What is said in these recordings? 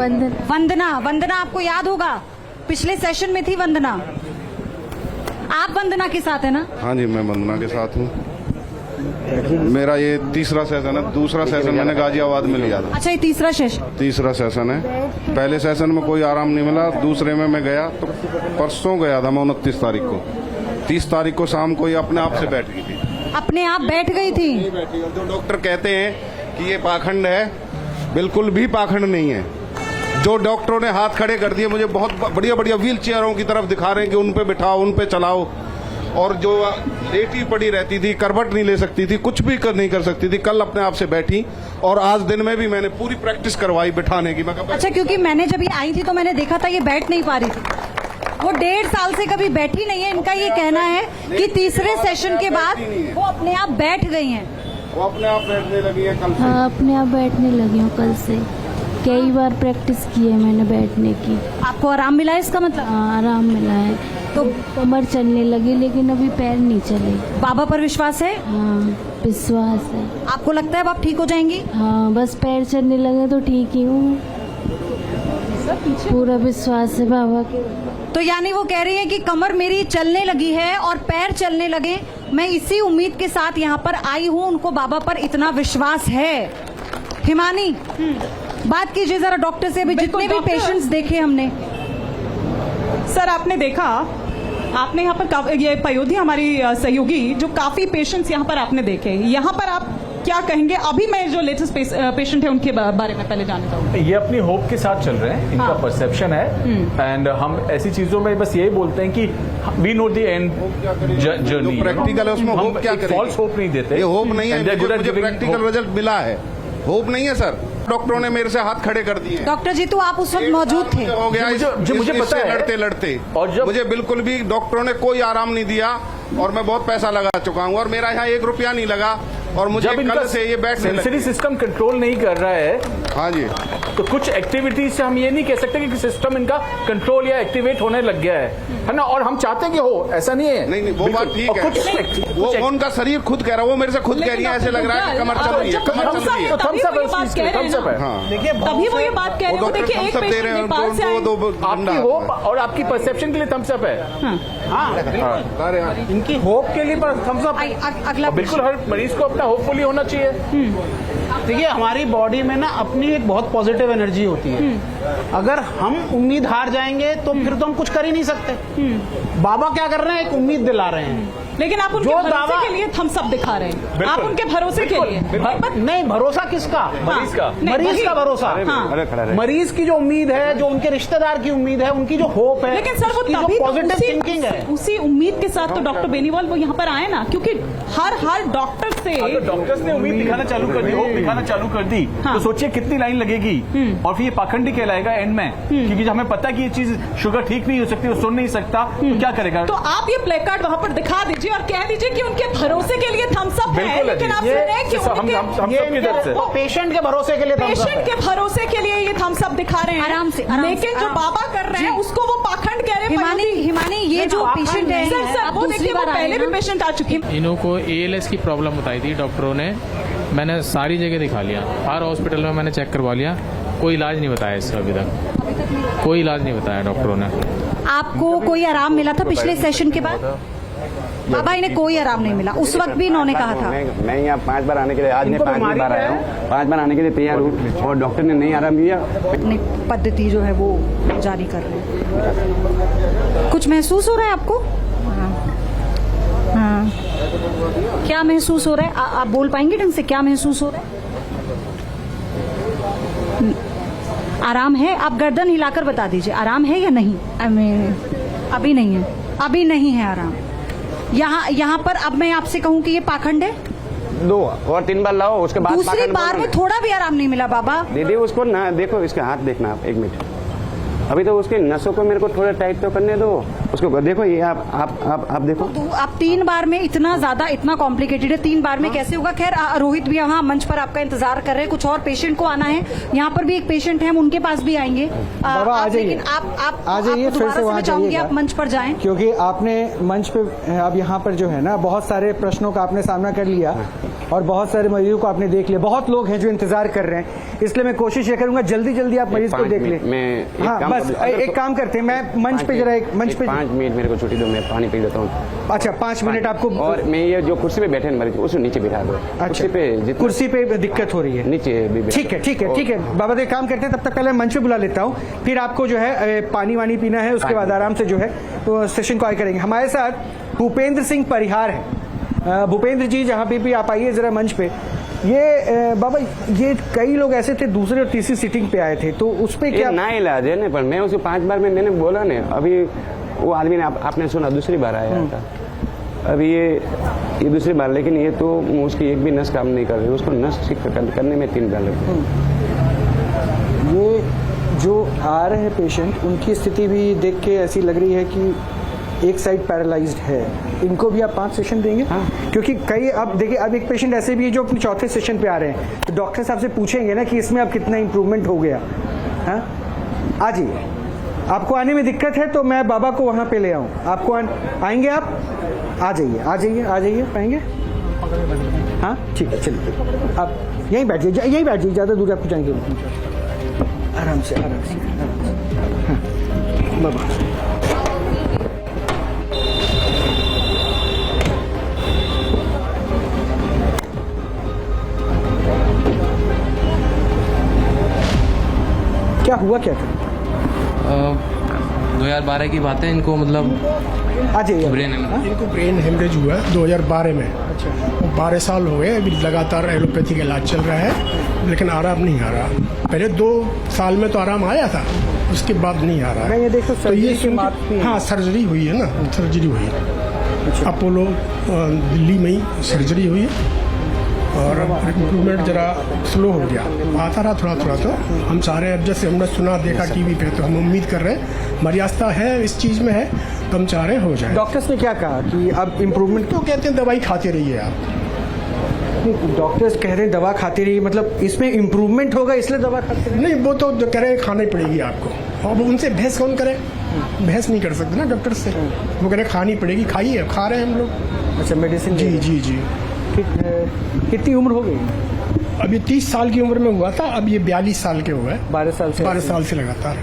वंदना, वंदना आपको याद होगा, पिछले सेशन में थी वंदना। आप वंदना के साथ है ना? हाँ जी, मैं वंदना के साथ हूँ। मेरा ये तीसरा सेशन है। दूसरा सेशन मैंने गाजियाबाद में लिया था। अच्छा, ये तीसरा सेशन है। पहले सेशन में कोई आराम नहीं मिला, दूसरे में मैं गया तो परसों गया था मैं 29 तारीख को। 30 तारीख को शाम को ये अपने आप से बैठ गई थी। अपने आप बैठ गई थी? जो डॉक्टर कहते हैं कि ये पाखंड है, बिल्कुल भी पाखंड नहीं है। जो डॉक्टरों ने हाथ खड़े कर दिए, मुझे बहुत बढ़िया बढ़िया व्हील चेयरों की तरफ दिखा रहे हैं कि उन पे बिठाओ, उन पे चलाओ। और जो लेटी पड़ी रहती थी, करवट नहीं ले सकती थी, कुछ भी नहीं कर सकती थी, कल अपने आप से बैठी। और आज दिन में भी मैंने पूरी प्रैक्टिस करवाई बिठाने की। अच्छा, क्योंकि मैंने जब ये आई थी तो मैंने देखा था ये बैठ नहीं पा रही थी। वो 1.5 साल से कभी बैठी नहीं है। इनका ये कहना है कि तीसरे सेशन के बाद वो अपने आप बैठ गई हैं। वो अपने आप बैठने लगी है कल से। हाँ, अपने आप बैठने लगी हूँ कल से। कई बार प्रैक्टिस की है मैंने बैठने की। आपको आराम मिला है इसका मतलब? हाँ, आराम मिला है। तो कमर चलने लगी, लेकिन अभी पैर नहीं चले। बाबा पर विश्वास है? हाँ, विश्वास है। आपको लगता है अब आप ठीक हो जाएंगी? हाँ, बस पैर चलने लगे तो ठीक ही हूँ। पूरा विश्वास है बाबा के। तो यानी वो कह रही है कि कमर मेरी चलने लगी है और पैर चलने लगे। मैं इसी उम्मीद के साथ यहाँ पर आई हूँ, उनको बाबा पर इतना विश्वास है। हिमानी, बात कीजिए जरा डॉक्टर से। अभी जितने भी पेशेंट्स देखे हमने। सर, आपने देखा, आपने यहाँ पर ये पयोधी हमारी सहयोगी, जो काफी पेशेंट्स यहाँ पर आपने देखे, यहाँ पर आप क्या कहेंगे? अभी मैं जो लेटेस्ट पेशेंट है उनके बारे में पहले जानना चाहूँगा। ये अपनी होप के साथ चल रहे हैं, इनका परसेप्शन है। एंड हम ऐसी चीजों में बस यही बोलते हैं कि we know the end journey. Practical है, उसमें होप क्या करें? फॉल्स होप नहीं देते। ये होप नहीं है, मुझे प्रैक्टिकल रिजल्ट मिला है। होप नहीं है सर। डॉक्टरों ने मेरे से हाथ खड़े कर दिए। डॉक्टर जी, तो आप उस वक्त मौजूद थे? हो गया मुझे पता है, लड़ते लड़ते। और जब मुझे बिल्कुल भी डॉक्टरों ने कोई आराम नहीं दिया और मैं बहुत पैसा लगा चुका हूँ और मेरा यहाँ 1 रुपया नहीं लगा। और मुझे कल से ये बैठ सेंसरी सिस्टम कंट्रोल नहीं कर रहा है। हाँ जी, तो कुछ एक्टिविटीज से हम ये नहीं कह सकते कि सिस्टम इनका कंट्रोल या एक्टिवेट होने लग गया है ना। और हम चाहते हैं कि हो, ऐसा नहीं है। नहीं, वो बात ठीक है। वो उनका शरीर खुद कह रहा है, वो मेरे से खुद कह रही है, ऐसे लग रहा है कि कमर चल रही है, कमर चल रही है। थम्सअप है। हाँ, तभी वो ये बात कह रहे हैं। देखिए, एक पेशेंट नेपाल से आए। आपकी होप और आपकी परसेप्शन के लिए थम्सअप है। हाँ, इनकी होप के लिए थम्सअप। अगला बिल्कुल, हर मरीज को अपना होपफुली होना चाहिए। देखिए, हमारी बॉडी में ना अपनी एक बहुत पॉजिटिव एनर्जी होती है। अगर हम उम्मीद हार जाएंगे तो फिर तो हम कुछ कर ही नहीं सकते। बाबा क्या कर रहे हैं? एक उम्मीद दिला रहे हैं। लेकिन आप उनके भरोसे के लिए थम्स अप दिखा रहे हैं। आप उनके भरोसे के लिए नहीं, भरोसा किसका? मरीज का। मरीज का भरोसा। मरीज की जो उम्मीद है, जो उनके रिश्तेदार की उम्मीद है, उनकी जो होप है, लेकिन सर वो तभी पॉजिटिव थिंकिंग है। उसी उम्मीद के साथ तो डॉक्टर बेनीवाल वो यहाँ पर आए ना, क्योंकि हर डॉक्टर से डॉक्टर्स ने उम्मीद दिखाना चालू कर दी, होप दिखाना चालू कर दी। तो सोचिए कितनी लाइन लगेगी और फिर ये पाखंडी कहलाएगा एंड में, क्योंकि हमें पता है कि ये चीज शुगर ठीक नहीं हो सकती, वो सुन नहीं सकता, तो क्या करेगा? तो आप ये प्ले कार्ड वहाँ पर दिखा दीजिए और कह दीजिए कि उनके भरोसे के लिए थम्स अप है। लेकिन आप सुन रहे हैं कि वो पेशेंट के भरोसे के लिए, पेशेंट के भरोसे के लिए ये थम्स अप दिखा रहे हैं आराम से। लेकिन जो बाबा कर रहे हैं उसको वो पाखंड कह रहे हैं। हिमानी, ये जो पेशेंट है सर, वो देखिए, वो पहले भी पेशेंट आ चुके हैं। इन्हों को ALS की प्रॉब्लम बताई थी डॉक्टरों ने। मैंने सारी जगह दिखा लिया, हर हॉस्पिटल में मैंने चेक करवा लिया, कोई इलाज नहीं बताया इससे अभी तक। कोई इलाज नहीं बताया डॉक्टरों ने। आपको कोई आराम मिला था पिछले सेशन के बाद? बाबा, इन्हें कोई आराम नहीं मिला। उस वक्त भी इन्होंने कहा था। मैं यहाँ 5 बार आने के लिए, आज मैं 5 बार आया हूँ, 5 बार आने के लिए तैयार हूँ और डॉक्टर ने नहीं आराम दिया। अपनी पद्धति जो है वो जारी कर रहे हैं। कुछ महसूस हो रहा है आपको? हाँ, क्या महसूस हो रहा है? आप बोल पाएंगे ढंग से? क्या महसूस हो रहा है? आराम है? आप गर्दन हिलाकर बता दीजिए, आराम है या नहीं? अभी नहीं है, अभी नहीं है आराम। यहाँ पर अब मैं आपसे कहूँ कि ये पाखंड है? 2 और 3 बार लाओ, उसके बाद दूसरी बार में थोड़ा भी आराम नहीं मिला बाबा? दीदी उसको ना देखो, इसके हाथ देखना आप 1 मिनट। अभी तो उसके नसों को मेरे को थोड़ा टाइट तो करने दो, उसको देखो। ये आप देखो। तो आप 3 बार में इतना ज्यादा, इतना कॉम्प्लिकेटेड है, 3 बार में कैसे होगा? खैर, रोहित भी यहाँ मंच पर आपका इंतजार कर रहे हैं, कुछ और पेशेंट को आना है। यहाँ पर भी एक पेशेंट है, हम उनके पास भी आएंगे। लेकिन आप आ जाइए, फिर से वहाँ चाहूंगी आप मंच पर जाएं, क्योंकि आपने मंच पे अब यहाँ पर जो है ना बहुत सारे प्रश्नों का आपने सामना कर लिया और बहुत सारे मरीजों को आपने देख लिया, बहुत लोग हैं जो इंतजार कर रहे हैं, इसलिए मैं कोशिश ये करूंगा जल्दी जल्दी आप मरीज को देख लें। हाँ बस एक काम करते हैं, मैं मंच पे जरा एक मंच पे 5 मिनट मेरे को छुट्टी दो, मैं पानी पी लेता हूँ। अच्छा 5 मिनट आपको, और मैं ये जो कुर्सी पे बैठे हैं मरीज उसको नीचे बिठा दो। अच्छा कुर्सी पे दिक्कत हो रही है, नीचे भी ठीक है ठीक है ठीक है बाबा तो एक काम करते हैं, तब तक पहले मंच पे बुला लेता हूँ, फिर आपको जो है पानी वानी पीना है, उसके बाद आराम से जो है तो सेशन को आगे करेंगे। हमारे साथ भूपेंद्र सिंह परिहार है। भूपेंद्र जी जहाँ पे भी आप आइए जरा मंच पे। ये बाबा ये कई लोग ऐसे थे दूसरे और तीसरी सीटिंग पे आए थे, तो उस पे क्या ना इलाज है ना, पर मैं उसको 5 बार मैंने बोला ना, अभी वो आदमी ने आपने सुना दूसरी बार आया था, अभी ये दूसरी बार, लेकिन ये तो उसकी एक भी नस काम नहीं कर रही, उसको नस ठीक करने में 3 बार लगते। ये जो आ रहे हैं पेशेंट, उनकी स्थिति भी देख के ऐसी लग रही है कि एक साइड पैरालाइज्ड है, इनको भी आप 5 सेशन देंगे? हाँ। क्योंकि कई अब देखिए, अब एक पेशेंट ऐसे भी है जो अपने चौथे सेशन पे आ रहे हैं, तो डॉक्टर साहब से पूछेंगे ना कि इसमें अब कितना इंप्रूवमेंट हो गया। हाँ आ जाइए, आपको आने में दिक्कत है तो मैं बाबा को वहाँ पे ले आऊँ, आपको आएंगे आप? आ जाइए आ जाइए आ जाइए, आएंगे? हाँ ठीक है, चलिए आप यहीं बैठ जाइए, यहीं बैठ जाइए, ज़्यादा दूर आपको जाएंगे आराम से आराम से। हाँ बाबा क्या हुआ, क्या था? 2012 की बात है, इनको मतलब इनको ब्रेन हेमरेज हुआ है 2012 में। अच्छा 12 साल हो गए, अभी लगातार एलोपैथी का इलाज चल रहा है, लेकिन आराम नहीं आ रहा। पहले 2 साल में तो आराम आया था, उसके बाद नहीं आ रहा है। ये देखो तो ये हाँ सर्जरी हुई है ना, सर्जरी हुई है। अपोलो दिल्ली में ही सर्जरी हुई है और इम्प्रूवमेंट जरा स्लो हो गया, आता रहा थोड़ा थोड़ा। तो हम सारे अब जैसे हमने सुना देखा टीवी पे, तो हम उम्मीद कर रहे हैं, हमारी आस्था है इस चीज़ में है, तो हम चाह रहे हो जाए। डॉक्टर्स ने क्या कहा कि अब इम्प्रूवमेंट? तो कहते हैं दवाई खाते रहिए आप। डॉक्टर्स कह रहे हैं दवा खाते रहिए, मतलब इसमें इम्प्रूवमेंट होगा इसलिए दवा खाते रहिए? नहीं, वो तो जो कह रहे हैं खानी पड़ेगी आपको, अब उनसे बहस कौन करे? बहस नहीं कर सकते ना डॉक्टर से, वो कह रहे खानी पड़ेगी, खाइए, खा रहे हैं हम लोग। अच्छा मेडिसिन? जी जी जी। कितनी उम्र हो गई? अभी 30 साल की उम्र में हुआ था, अब ये 42 साल के हुए। 12 साल से? 12 साल से लगातार।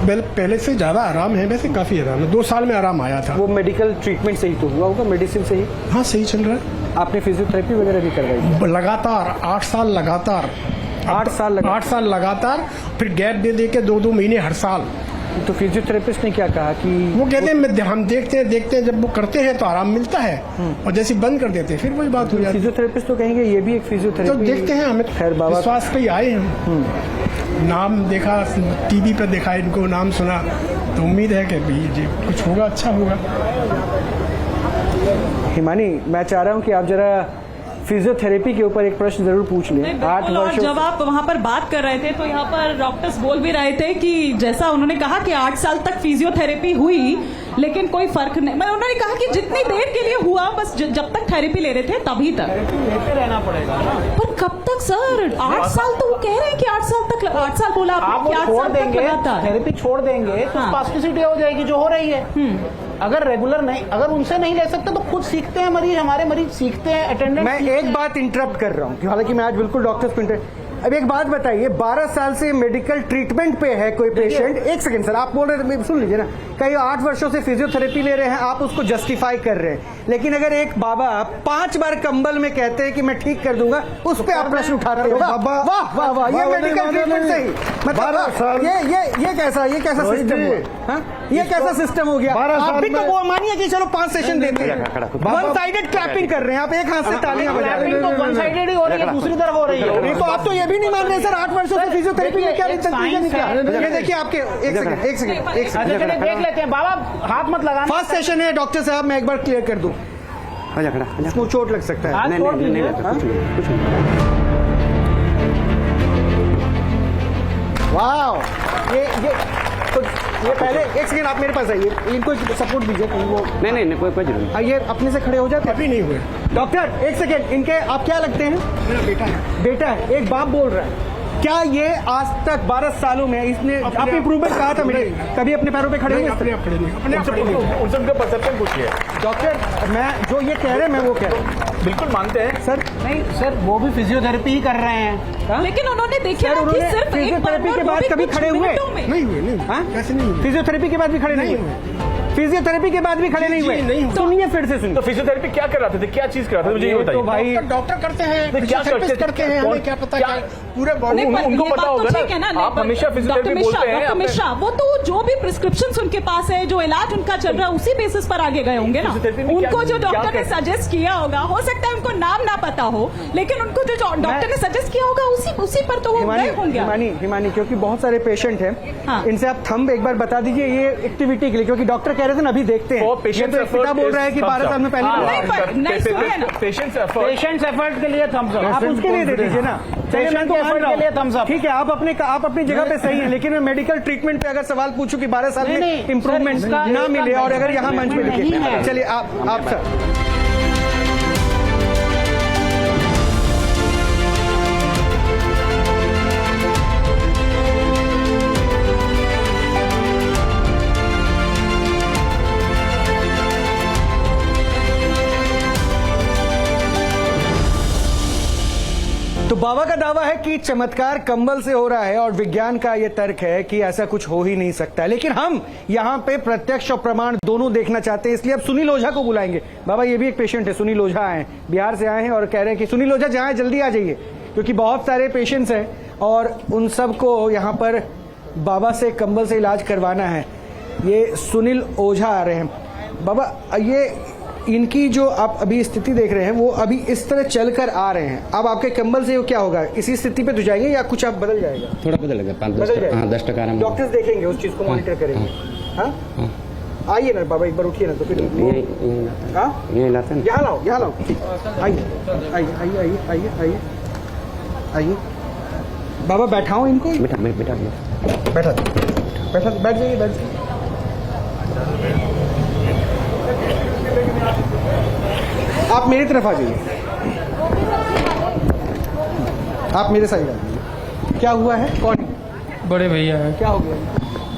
पहले से ज़्यादा आराम है, वैसे काफ़ी आराम है, 2 साल में आराम आया था। वो मेडिकल ट्रीटमेंट से ही तो हुआ होगा, मेडिसिन से ही? हाँ सही चल रहा है। आपने फिजियोथेरेपी वगैरह भी करवाई? लगातार 8 साल लगातार। 8 साल लगातार, फिर गैप दे के 2-2 महीने हर साल। तो फिजियोथेरेपिस्ट ने क्या कहा कि वो कहते हैं हम देखते हैं जब वो करते हैं तो आराम मिलता है, और जैसे बंद कर देते हैं फिर वही बात हो जाती है। फिजियोथेरेपिस्ट तो कहेंगे ये भी एक फिजियोथेरेपी। तो देखते हैं, हमें खैर बाबा विश्वास पे ही आए हम, नाम देखा टीवी पे देखा, इनको नाम सुना, तो उम्मीद है कि जी कुछ होगा, अच्छा होगा। हिमानी, मैं चाह रहा हूँ कि आप जरा फिजियोथेरेपी के ऊपर एक प्रश्न जरूर पूछ लें। 8 वर्षों जब आप वहाँ पर बात कर रहे थे तो यहाँ पर डॉक्टर्स बोल भी रहे थे कि जैसा उन्होंने कहा कि 8 साल तक फिजियोथेरेपी हुई लेकिन कोई फर्क नहीं, मैं उन्होंने कहा कि जितनी देर के लिए हुआ, बस जब तक थेरेपी ले रहे थे तभी तक लेते रहना पड़ेगा ना। पर कब तक सर? 8 साल तो वो कह रहे हैं कि 8 साल तक, 8 साल बोला आप आपने, 8 छोड़ साल तक देंगे, लगातार थेरेपी छोड़ देंगे तो हाँ। स्पास्टिसिटी हो जाएगी जो हो रही है। अगर रेगुलर नहीं, अगर उनसे नहीं ले सकते तो खुद सीखते हैं मरीज, हमारे मरीज सीखते हैं, अटेंडेंट। मैं एक बात इंटरप्ट कर रहा हूँ, हालांकि मैं आज बिल्कुल डॉक्टर्स को अब एक बात बताइए, 12 साल से मेडिकल ट्रीटमेंट पे है कोई पेशेंट, एक सेकंड सर, आप बोल रहे थे, सुन लीजिए ना, कई 8 वर्षों से फिजियोथेरेपी ले रहे हैं, आप उसको जस्टिफाई कर रहे हैं, लेकिन अगर एक बाबा 5 बार कंबल में कहते हैं कि मैं ठीक कर दूंगा, उस पे आप प्रश्न उठाते हो? वाह वाह वाह, ये मेडिकल ट्रीटमेंट सही, मतलब ये कैसा सिस्टम हुआ? ये कैसा सिस्टम हो गया? आप भी तो वो मानिए कि चलो 5 सेशन देते हैं, वन साइडेड क्लैपिंग कर रहे हैं आप, एक हाथ से तालियां बजा रहे हैं, तो वन साइडेड ही हो रही है, दूसरी तरफ हो रही है। तो आप तो ये भी नहीं मान रहे सर, 8 वर्षों से फिजियोथेरेपी में क्या ये देखिए आपके, एक सेकंड देख लेते हैं बाबा, हाथ मत लगाना। फर्स्ट सेशन है डॉक्टर साहब, मैं एक बार क्लियर कर दूं, उसको चोट लग सकता है। वाह, ये पहले एक सेकंड आप मेरे पास आइए, इनको सपोर्ट दीजिए कहीं वो नहीं कोई जरूरत नहीं। आइए, अपने से खड़े हो जाते। अभी नहीं हुए डॉक्टर, एक सेकंड, इनके आप क्या लगते हैं? मेरा बेटा है। एक बाप बोल रहा है, क्या ये आज तक 12 सालों में इसने आप इम्प्रूवमेंट कहा था? मेरे कभी अपने पैरों पे खड़े हुए? अपने आप खड़े नहीं। उनसे परसेप्शन पूछिए डॉक्टर, मैं जो ये कह रहे हैं मैं वो कह रहा हूँ, बिल्कुल मानते हैं सर नहीं सर, वो भी फिजियोथेरेपी ही कर रहे हैं। लेकिन उन्होंने देखिए सर, ना कि उन्होंने सिर्फ एक बार फिजियोथेरेपी के वो बाद भी कभी कुछ खड़े हुए मिनटों में। नहीं हुए, नहीं हाँ? कैसे नहीं हुए? फिजियोथेरेपी के बाद भी खड़े नहीं हुए? फिजियोथेरेपी के बाद भी खड़े नहीं हुए? नहीं हुए। सुनिए फिर से सुनिए। तो फिजियोथेरेपी क्या कराते थे, क्या चीज कराते थे, मुझे ये बताइए। तो भाई डॉक्टर करते हैं, क्या फिजियोथेरेपिस्ट करते हैं, हमें क्या पता क्या पूरे बॉडी नहीं, पर उनको ये पता बात तो होगा ना। ठीक है नहीं, आप पर हमेशा फिजियोथेरेपी डॉक्टर बोलते हैं, डॉक्टर आपने- मिश्रा, वो तो जो भी प्रिस्क्रिप्शन उनके पास है, जो इलाज उनका चल रहा है, उसी बेसिस पर आगे गए होंगे ना। फिजियोथेरेपी में उनको जो क्या डॉक्टर ने सजेस्ट किया होगा, हो सकता है उनको नाम ना पता हो, लेकिन उनको जो डॉक्टर ने सजेस्ट किया होगा उसी पर तो वो गए होंगे। हिमानी, क्योंकि बहुत सारे पेशेंट हैं, हाँ। इनसे आप थंब एक बार बता दीजिए ये एक्टिविटी के लिए, क्योंकि डॉक्टर कह रहे थे ना अभी देखते हैं। वो ये पेशेंट तो एक पिता बोल रहा है कि 12 साल में पहले नहीं, पर नहीं, सुनिए ना। पेशेंट्स पेशेंट्स एफर्ट के लिए थम्स अप। आप उसके लिए दे दीजिए ना। चलिए, मैं तो मान एफर्ट रहा के लिए हूं। Thumbs up. ठीक है, आप अपनी जगह पे सही है, लेकिन मैं मेडिकल ट्रीटमेंट पे अगर सवाल पूछूं कि 12 साल नहीं, में नहीं, इंप्रूवमेंट सर, इसका ना एक मिले और अगर यहाँ मंच पे नहीं लिखे, है। चलिए आप सर। तो बाबा का दावा है कि चमत्कार कंबल से हो रहा है और विज्ञान का यह तर्क है कि ऐसा कुछ हो ही नहीं सकता, लेकिन हम यहां पे प्रत्यक्ष और प्रमाण दोनों देखना चाहते हैं, इसलिए अब सुनील ओझा को बुलाएंगे। बाबा ये भी एक पेशेंट है, सुनील ओझा आए हैं, बिहार से आए हैं और कह रहे हैं कि सुनील ओझा जहां जल्दी आ जाइए, क्योंकि बहुत सारे पेशेंट्स हैं और उन सबको यहां पर बाबा से कंबल से इलाज करवाना है। ये सुनील ओझा आ रहे हैं। बाबा ये इनकी जो आप अभी स्थिति देख रहे हैं वो अभी इस तरह चलकर आ रहे हैं, अब आपके कंबल से वो क्या होगा, इसी स्थिति पे तो जाएंगे या कुछ आप बदल जाएगा? थोड़ा बदलेगा, 5-10 आराम। डॉक्टर्स देखेंगे, उस चीज को मॉनिटर करेंगे। हाँ आइए ना बाबा, एक बार उठिए ना तो फिर यही लाते हैं। यहाँ लाओ आइए आइए बाबा, बैठाओ इनको। बैठ जाइए। आप मेरी तरफ आ जाइए, आप मेरे साइड आ जाइए। क्या हुआ है? कौन? बड़े भैया हैं। क्या हो गया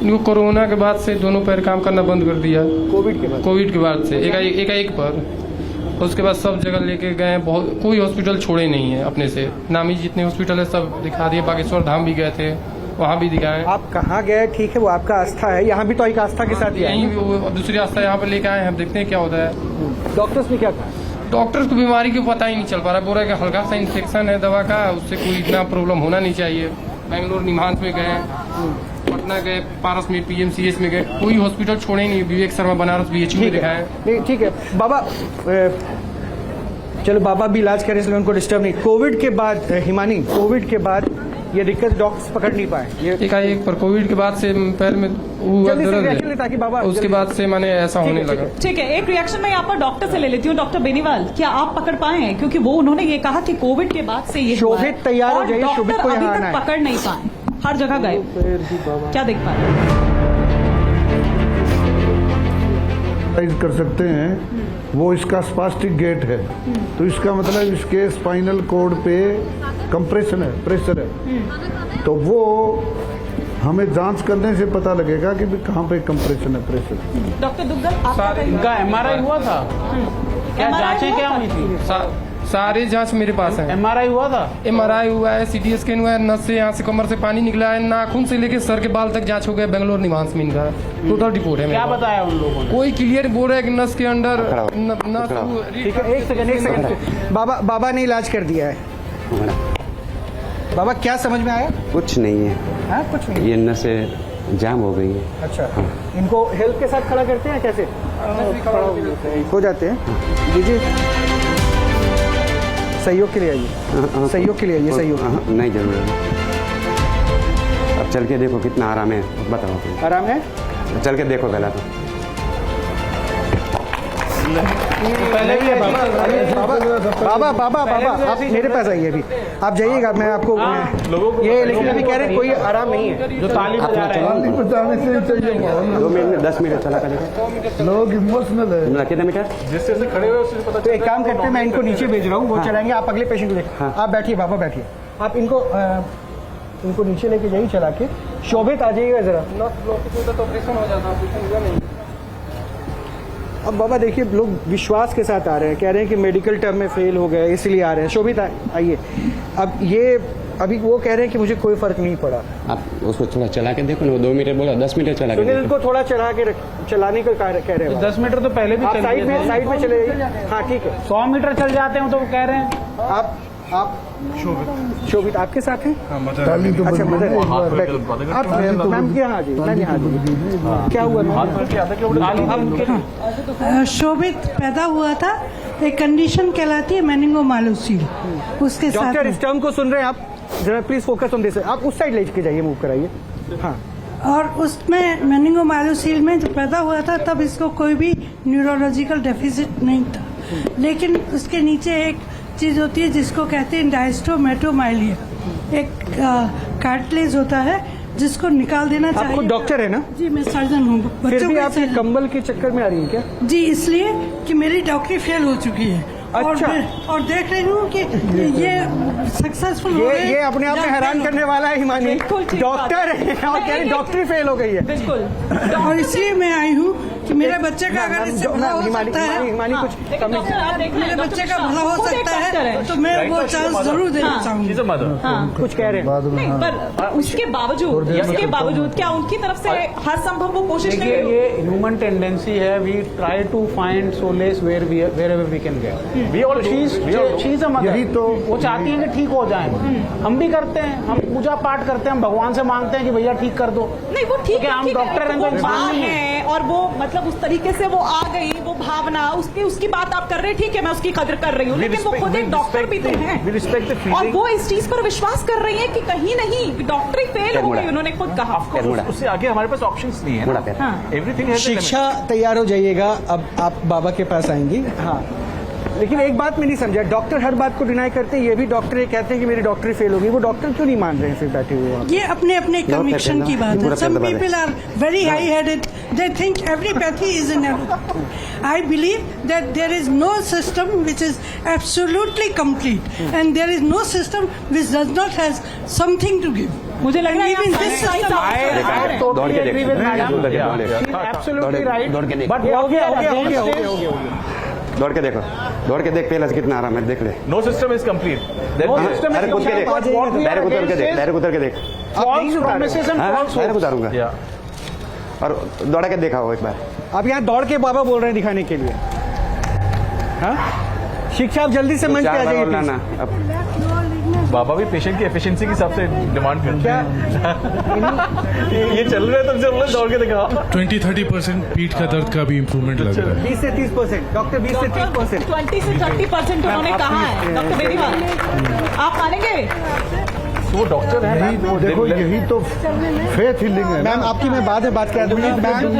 इनको कोरोना के बाद से दोनों पैर काम करना बंद कर दिया। कोविड के बाद से एकाएक पर उसके बाद सब जगह लेके गए, बहुत कोई हॉस्पिटल छोड़े नहीं है अपने से, नामी जितने हॉस्पिटल है सब दिखा दिए, बागेश्वर धाम भी गए थे, वहाँ भी दिखाए। आप कहाँ गए? ठीक है, वो आपका आस्था है, यहाँ भी तो एक आस्था के साथ ही यहीं भी दूसरी आस्था यहाँ पे लेके आए हैं, हम देखते हैं क्या होता है। डॉक्टर्स ने क्या कहा? डॉक्टर्स को बीमारी को पता ही नहीं चल पा रहा, बोल रहा है कि हल्का सा इन्फेक्शन है दवा का, उससे कोई इतना प्रॉब्लम होना नहीं चाहिए। बेंगलोर निमांस में गए, पटना गए, पारस में PMCH में गए, कोई हॉस्पिटल छोड़े नहीं। विवेक शर्मा बनारस BHU में दिखाए। नहीं ठीक है बाबा, चलो बाबा भी इलाज करें इसलिए उनको डिस्टर्ब नहीं। कोविड के बाद हिमानी, कोविड के बाद ये दिक्कत डॉक्टर्स पकड़ नहीं पाए, ये एकाएक पर कोविड के बाद से पैर में दर्द है, ताकि बाबा उसके बाद से मैंने ऐसा होने लगा। ठीक है, एक रिएक्शन मैं यहाँ पर डॉक्टर से ले लेती हूँ। डॉक्टर बेनीवाल, क्या आप पकड़ पाए हैं? क्योंकि वो उन्होंने ये कहा कि कोविड के बाद से ये हुआ है शोभित तैयार हो और जाइए, शोभित डॉक्टर को अभी यहाँ तक आना है। पकड़ नहीं पाए, हर जगह गए, क्या देख पाए? कर सकते हैं, वो इसका स्पास्टिक गेट है, तो इसका मतलब इसके स्पाइनल कॉर्ड पे कंप्रेशन है, प्रेशर है, तो वो हमें जांच करने से पता लगेगा कि कहाँ पे कंप्रेशन है, प्रेशर। डॉक्टर दुग्गल, आपका इनका MRI हुआ था क्या? जांचें क्या हुई थी? सारे जांच मेरे पास है। MRI हुआ था? MRI हुआ है, CT स्कैन हुआ है, नस से यहाँ से कमर से पानी निकला है, नाखून से लेके सर के बाल तक जांच हो गया बेंगलोर निमांस में इनका। टोटल रिपोर्ट है। क्या बताया उन लोगों ने? कोई क्लियर बोल रहा है कि नस के अंदर नस। ठीक है, एक सेकंड बाबा ने इलाज कर दिया है। बाबा क्या समझ में आया? कुछ नहीं है। हाँ कुछ नहीं, ये नसें जाम हो गई है। अच्छा, इनको हेल्प के साथ खड़ा करते हैं कैसे? हो जाते हैं, दीजिए सहयोग के लिए आइए, सहयोग के लिए आइए, सहयोग। नहीं जरूर, अब चल के देखो कितना आराम है, बताओ। आराम है? चल के देखो पहला तो। पहले भी है बाबा आप मेरे पास आइए, अभी आप जाइएगा, मैं आपको ये, लेकिन अभी कह रहे हैं कोई आराम नहीं है। जो ताली बजा रहे हैं, बचाने से चाहिए 2 मिनट 10 मिनट चला करेगा। लोग इमोशनल है। कितना मीटर? जिससे खड़े हुए उससे पता तो एक काम करते हैं, मैं इनको नीचे भेज रहा हूँ, वो चलाएंगे, आप अगले पेशेंट को देखिए। आप बैठिए बाबा, बैठिए, आप इनको नीचे लेके जाइए चला के। शोभित आ जाइएगा जरा। ऑपरेशन हो जाता, ऑपरेशन हुआ नहीं। अब बाबा देखिए, लोग विश्वास के साथ आ रहे हैं, कह रहे हैं कि मेडिकल टर्म में फेल हो गए इसलिए आ रहे हैं। शोभित आइए। अब ये अभी वो कह रहे हैं कि मुझे कोई फर्क नहीं पड़ा। आप उसको थोड़ा चला के देखो ना, वो 2 मीटर बोला, 10 मीटर चला के सुनील देखो। को थोड़ा चलाने को कह रहे हैं। 10 मीटर तो पहले भी आप चल साइड में चले जाइए। हाँ ठीक है। 100 मीटर चल जाते हैं तो वो कह रहे हैं। आप शोभित आपके साथ हैं? ताली तो अच्छा, बंद मदर है। आप मैम के यहाँ जी, मैम यहाँ जी। क्या हुआ शोभित पैदा हुआ था, एक कंडीशन कहलाती है मेनिंगोमायोसिल, उसके साथ डॉक्टर इस टर्म को सुन रहे हैं आप? जरा प्लीज फोकस ऑन दिस। आप उस साइड लेके जाइए, मूव कराइए। हाँ, और उसमें मेनिंगोमायोसिल में जब पैदा हुआ था तब इसको कोई भी न्यूरोलॉजिकल डेफिसिट नहीं था, लेकिन उसके नीचे एक चीज होती है जिसको कहते हैं डायस्ट्रोमेटोमाइलिया, एक कार्टिलेज होता है जिसको निकाल देना चाहिए। आप खुद डॉक्टर है ना? जी, मैं सर्जन हूँ। फिर भी आप ये कंबल के चक्कर में आ रही हैं क्या? जी, इसलिए कि मेरी डॉक्टरी फेल हो चुकी है। अच्छा। और देख रही हूँ कि ये सक्सेसफुल हो गए। ये अपने आप में हैरान करने वाला है हिमानी। डॉक्टर है और कह रही डॉक्टरी फेल हो गई है। बिल्कुल। और इसलिए मैं आई हूँ कि मेरे बच्चे का अगर इससे भला हो सकता है, हिमानी कुछ कमी, मेरे बच्चे का भला हो सकता है तो मैं वो चांस जरूर देना चाहूँगी। कुछ कह रहे हैं। नहीं, पर उसके बावजूद क्या उनकी तरफ से हर संभव वो कोशिश नहीं देखिए, ये ह्यूमन टेंडेंसी है। We try to find solace where we can get. यही तो वो चाहती है कि ठीक हो जाए। हम भी करते हैं, हम पूजा पाठ करते हैं, हम भगवान से मांगते हैं कि भैया ठीक कर दो। नहीं, वो ठीक है, हम डॉक्टर हैं तो इंसान नहीं है। और वो मतलब उस तरीके से वो आ गई, वो भावना उसकी बात आप कर रहे हैं, ठीक है, मैं उसकी कदर कर रही हूँ, लेकिन वो खुद एक डॉक्टर भी तो हैं और वो इस चीज पर विश्वास कर रही है कि कहीं नहीं डॉक्टरी फेल हो गई। उन्होंने खुद कहा। उससे आगे हमारे पास ऑप्शंस नहीं है ना। एवरीथिंग शिक्षा तैयार हो जाइएगा, अब आप बाबा के पास आएंगी। हाँ, लेकिन एक बात मैं नहीं समझा, डॉक्टर हर बात को डिनाई करते हैं, ये भी डॉक्टर ये कहते हैं कि मेरी डॉक्टरी फेल हो गई। वो डॉक्टर क्यों नहीं मान रहे हैं फिर बैठे हुए वहाँ? ये अपने अपने कन्विक्शन की बात है। Some people are very high headed, they think every pathy is in everything. I believe that there is no system which is absolutely complete and there is no system which does not has something to give. मुझे लग रहा है Even this system- दौड़ के देखो, दौड़ के देख, पहले से कितना आराम है, देख ले। No system is complete. Direct उतर के देख, डायरेक्ट उतर के देख, डायरेक्ट उतर के देख। डायरेक्ट उतारूंगा और दौड़ा के देखा हो एक बार। आप यहाँ दौड़ के बाबा बोल रहे हैं दिखाने के लिए। हाँ, शिक्षा आप जल्दी से मंच पे आ जाइए please। बाबा भी पेशेंट की एफिशिएंसी के हिसाब से डिमांड करते हैं। ये चल रहा है, तुमसे बोला दौड़ के दिखा। 20-30% पीठ का दर्द का भी इम्प्रूवमेंट लग रहा है। 20 से 30%, डॉक्टर 20 से 30%। 20 से 30% उन्होंने कहा है। डॉक्टर बेनीवाल, आप मानेंगे? वो डॉक्टर है। देखो, यही तो फेथ हीलिंग है। मैम, आपकी मैं बाद में बात कर दूंगी। खारिज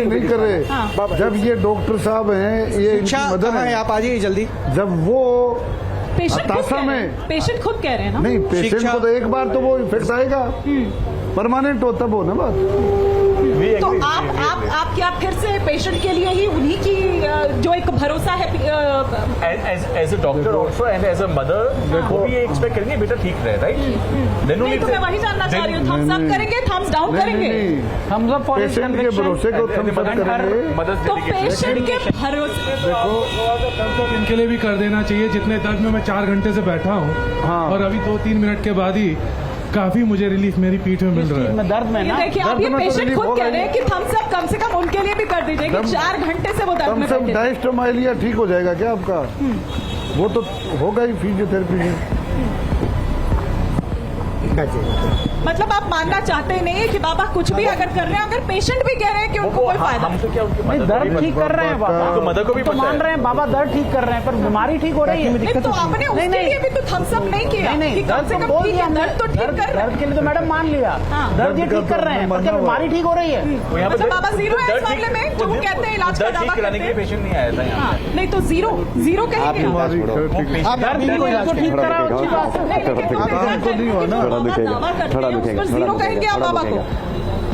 नहीं कर रहे। जब ये डॉक्टर साहब हैं, ये इनकी मदद है। आप आ जाइए जल्दी। जब वो पेशेंट में पेशेंट खुद कह रहे हैं ना। नहीं, पेशेंट को तो एक बार तो वो इफेक्ट आएगा, परमानेंट हो तब हो ना बात। तो आप क्या फिर से पेशेंट के लिए ही उन्हीं की जो एक भरोसा है as a doctor also and as a mother, वो भी एक्सपेक्ट करेंगे बेटा ठीक रहे, राइट? नहीं, तो मैं वही जानना चाह रही हूँ, थम्स अप करेंगे, थम्स डाउन करेंगे? थम्स अप पेशेंट के भरोसे को थम्स अप करेंगे। तो पेशेंट के भरोसे देखो, इनके लिए भी कर देना चाहिए। जितने दर्द में मैं 4 घंटे से बैठा हूँ और अभी 2-3 मिनट के बाद ही काफी मुझे रिलीफ मेरी पीठ में मिल रहा है। दर्द में ना, देखिए, आप ये पेशेंट खुद कह रहे हैं कि थम्स अप कम से कम उनके लिए भी कर दीजिए कि 4 घंटे से वो दर्द में बैठे। डायस्ट्रोमाइलिया ठीक हो जाएगा क्या आपका? वो तो होगा ही फिजियोथेरेपी में। मतलब आप मानना चाहते नहीं है कि बाबा कुछ भी अगर कर रहे हैं, अगर पेशेंट भी कह रहे हैं कि उनको कोई फायदा हम तो क्या उनकी नहीं, दर्द ठीक कर रहे हैं बाबा, तो मदर को भी तो मान रहे हैं बाबा दर्द ठीक कर रहे हैं, पर बीमारी ठीक हो रही है। नहीं, तो आपने उसके लिए भी तो थम्स अप नहीं किया कि कम से कम ठीक है, दर्द तो ठीक कर रहे हैं। दर्द के लिए तो मैडम मान लिया, दर्द ये ठीक कर रहे हैं, पर क्या बीमारी ठीक हो रही है? मतलब बाबा जीरो है इस मामले में, जो वो कहते हैं इलाज का दावा करते हैं। पेशेंट नहीं आया था यहाँ। नहीं, तो जीरो कहेंगे आप दर्द तो ठीक करा, अच्छी बात है। जीरो कहेंगे आप बाबा को?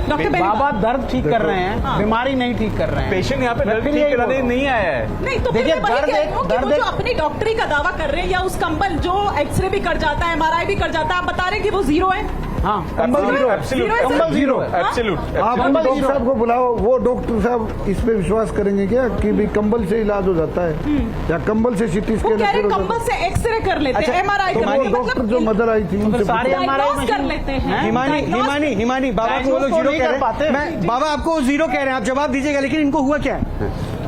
डॉक्टर बाबा दर्द ठीक कर रहे हैं, बीमारी नहीं ठीक कर रहे हैं। पेशेंट यहाँ पे दर्द ठीक कराने नहीं आया है। नहीं, तो देखिए, दर्द जो अपनी डॉक्टरी का दावा कर रहे हैं, या उस कंबल जो एक्सरे भी कर जाता है, MRI भी कर जाता है, आप बता रहे हैं कि वो जीरो है? हाँ, कंबल जीरो है, कंबल जीरो है, एब्सोल्यूट। आप उन डॉक्टर साहब को बुलाओ, वो डॉक्टर साहब इस पे विश्वास करेंगे क्या कि भी कंबल से इलाज हो जाता है या कंबल से सीटी वो स्कैन कह रहे कंबल से एक्सरे कर लेते हैं, MRI कर लेते हैं, डॉक्टर जो मदर आई थी उनसे सारे diagnose कर लेते हैं। हिमानी बाबा को वो लोग जीरो कह रहे हैं। मैं बाबा आपको जीरो कह रहे हैं, आप जवाब दीजिएगा, लेकिन इनको हुआ क्या है?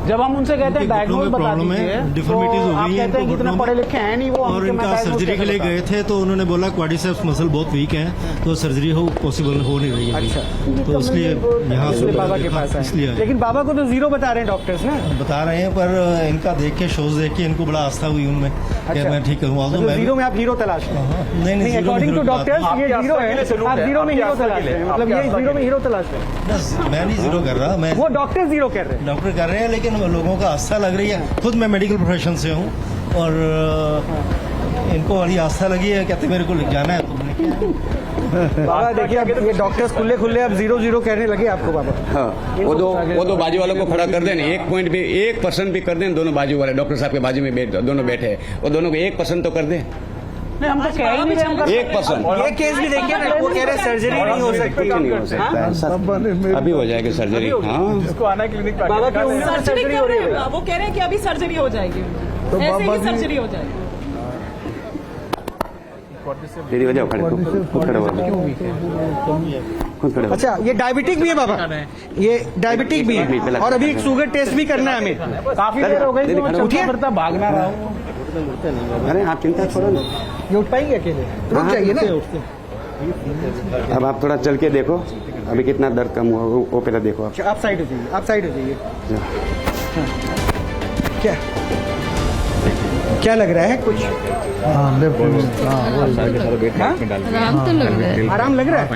जब हम उनसे कहते हैं डायग्नोज बता दीजिए, डिफॉर्मिटीज हो आप गई कहते हैं कि इतना पढ़े लिखे हैं नहीं वो, और इनका सर्जरी के लिए गए थे तो उन्होंने बोला क्वाड्रिसेप्स मसल बहुत वीक है तो सर्जरी हो पॉसिबल हो नहीं रही है। अच्छा, तो इसलिए यहाँ से बाबा के पास आए। इसलिए लेकिन बाबा को तो जीरो बता रहे हैं डॉक्टर्स ना। बता रहे हैं, पर इनका देख के शोज देख के इनको बड़ा आस्था हुई उनमें कि मैं ठीक करूँगा। मतलब जीरो में आप हीरो तलाश रहे हैं? नहीं, अकॉर्डिंग टू डॉक्टर्स ये जीरो है, आप जीरो में हीरो तलाश रहे हैं, मतलब ये जीरो में हीरो तलाश रहे हैं। मैं नहीं जीरो कर रहा, मैं वो डॉक्टर जीरो कर रहे हैं, डॉक्टर कर रहे हैं, लेकिन लोगों का आस्था लग रही है। खुद मैं मेडिकल प्रोफेशन से हूँ और इनको बड़ी आस्था लगी है, कहते मेरे को जाना है तुमने। बाबा देखिए अब ये डॉक्टर्स खुले अब जीरो जीरो कहने लगे आपको बाबा। हाँ, वो दो बाजू वालों को खड़ा कर दें, 1 पॉइंट पे 1% भी कर दें, दोनों बाजू वाले डॉक्टर साहब के बाजू में दोनों बैठे हैं, वो दोनों को 1% तो कर दें। नहीं, हम तो कह ही नहीं रहे, हम कर 1%। ये केस भी देखिए ना, वो कह रहे हैं सर्जरी नहीं हो सकती। नहीं हो सकता, अभी हो जाएगी सर्जरी। हाँ, इसको आना क्लिनिक पे बाबा की उम्र से सर्जरी सर्जरी हो रही है। वो कह रहे हैं कि अभी सर्जरी हो जाएगी, तो ऐसे बाबा ही जी- सर्जरी हो जाएगी। दीदी हो जाओ, खड़े खुद खड़े हो जाओ, खुद खड़े हो। अच्छा, ये डायबिटिक भी है बाबा, ये डायबिटिक भी है और अभी एक शुगर टेस्ट भी करना है हमें। काफी देर हो गई तो मैं चलता फिरता भागना रहा हूँ। अरे आप चिंता छोड़ो ना, ये उठ पाएंगे अकेले? रुक जाइए ना। अब आप थोड़ा चल के देखो अभी कितना दर्द कम हुआ, वो पहले देखो आप। आप साइड हो जाइए, आप साइड हो जाइए। क्या लग रहा है कुछ? हाँ, लेफ्ट में। आराम तो लग रहा है। आराम लग रहा है?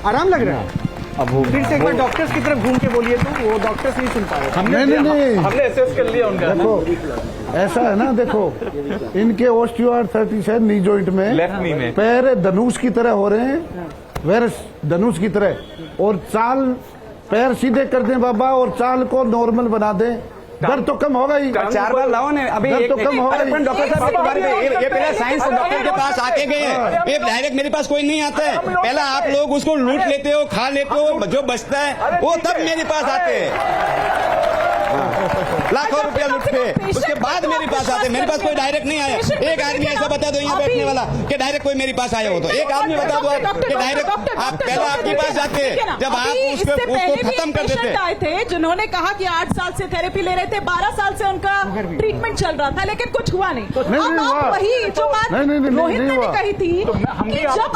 आराम लग रहा है? अब फिर से एक बार डॉक्टर्स की तरफ घूम के बोलिए, तो वो डॉक्टर्स नहीं सुन पा रहे। नहीं हमने एसेस कर लिया उनका। देखो ऐसा है ना, देखो इनके ऑस्टियोआर्थराइटिस है नी जॉइंट में, लेफ्ट नी में पैर धनुष की तरह हो रहे हैं, वेरस धनुष की तरह, और चाल पैर सीधे कर दें बाबा और चाल को नॉर्मल बना दें, दर्द तो कम होगा ही। 4 बार लाओ ने अभी दर्द तो कम होगा ही। डॉक्टर साहब ये पहले साइंस डॉक्टर के पास आके गए हैं, ये डायरेक्ट मेरे पास कोई नहीं आता है, पहला आप लोग उसको लूट लेते हो, खा लेते हो, जो बचता है वो तब मेरे पास आते हैं। लाखों रुपया लूट के उसके बाद मेरे पास आते, मेरे पास कोई डायरेक्ट नहीं आया। एक आदमी ऐसा बता दो यहाँ बैठने वाला कि डायरेक्ट कोई मेरे पास आया हो, तो एक आदमी बता दो कि डायरेक्ट आप पहले आपके पास जाते जब आप उसको खत्म कर देते। आए थे जिन्होंने कहा कि 8 साल से थेरेपी ले रहे थे, 12 साल से उनका ट्रीटमेंट चल रहा था, लेकिन कुछ हुआ नहीं। अब आप वही जो बात रोहित ने भी कही थी कि जब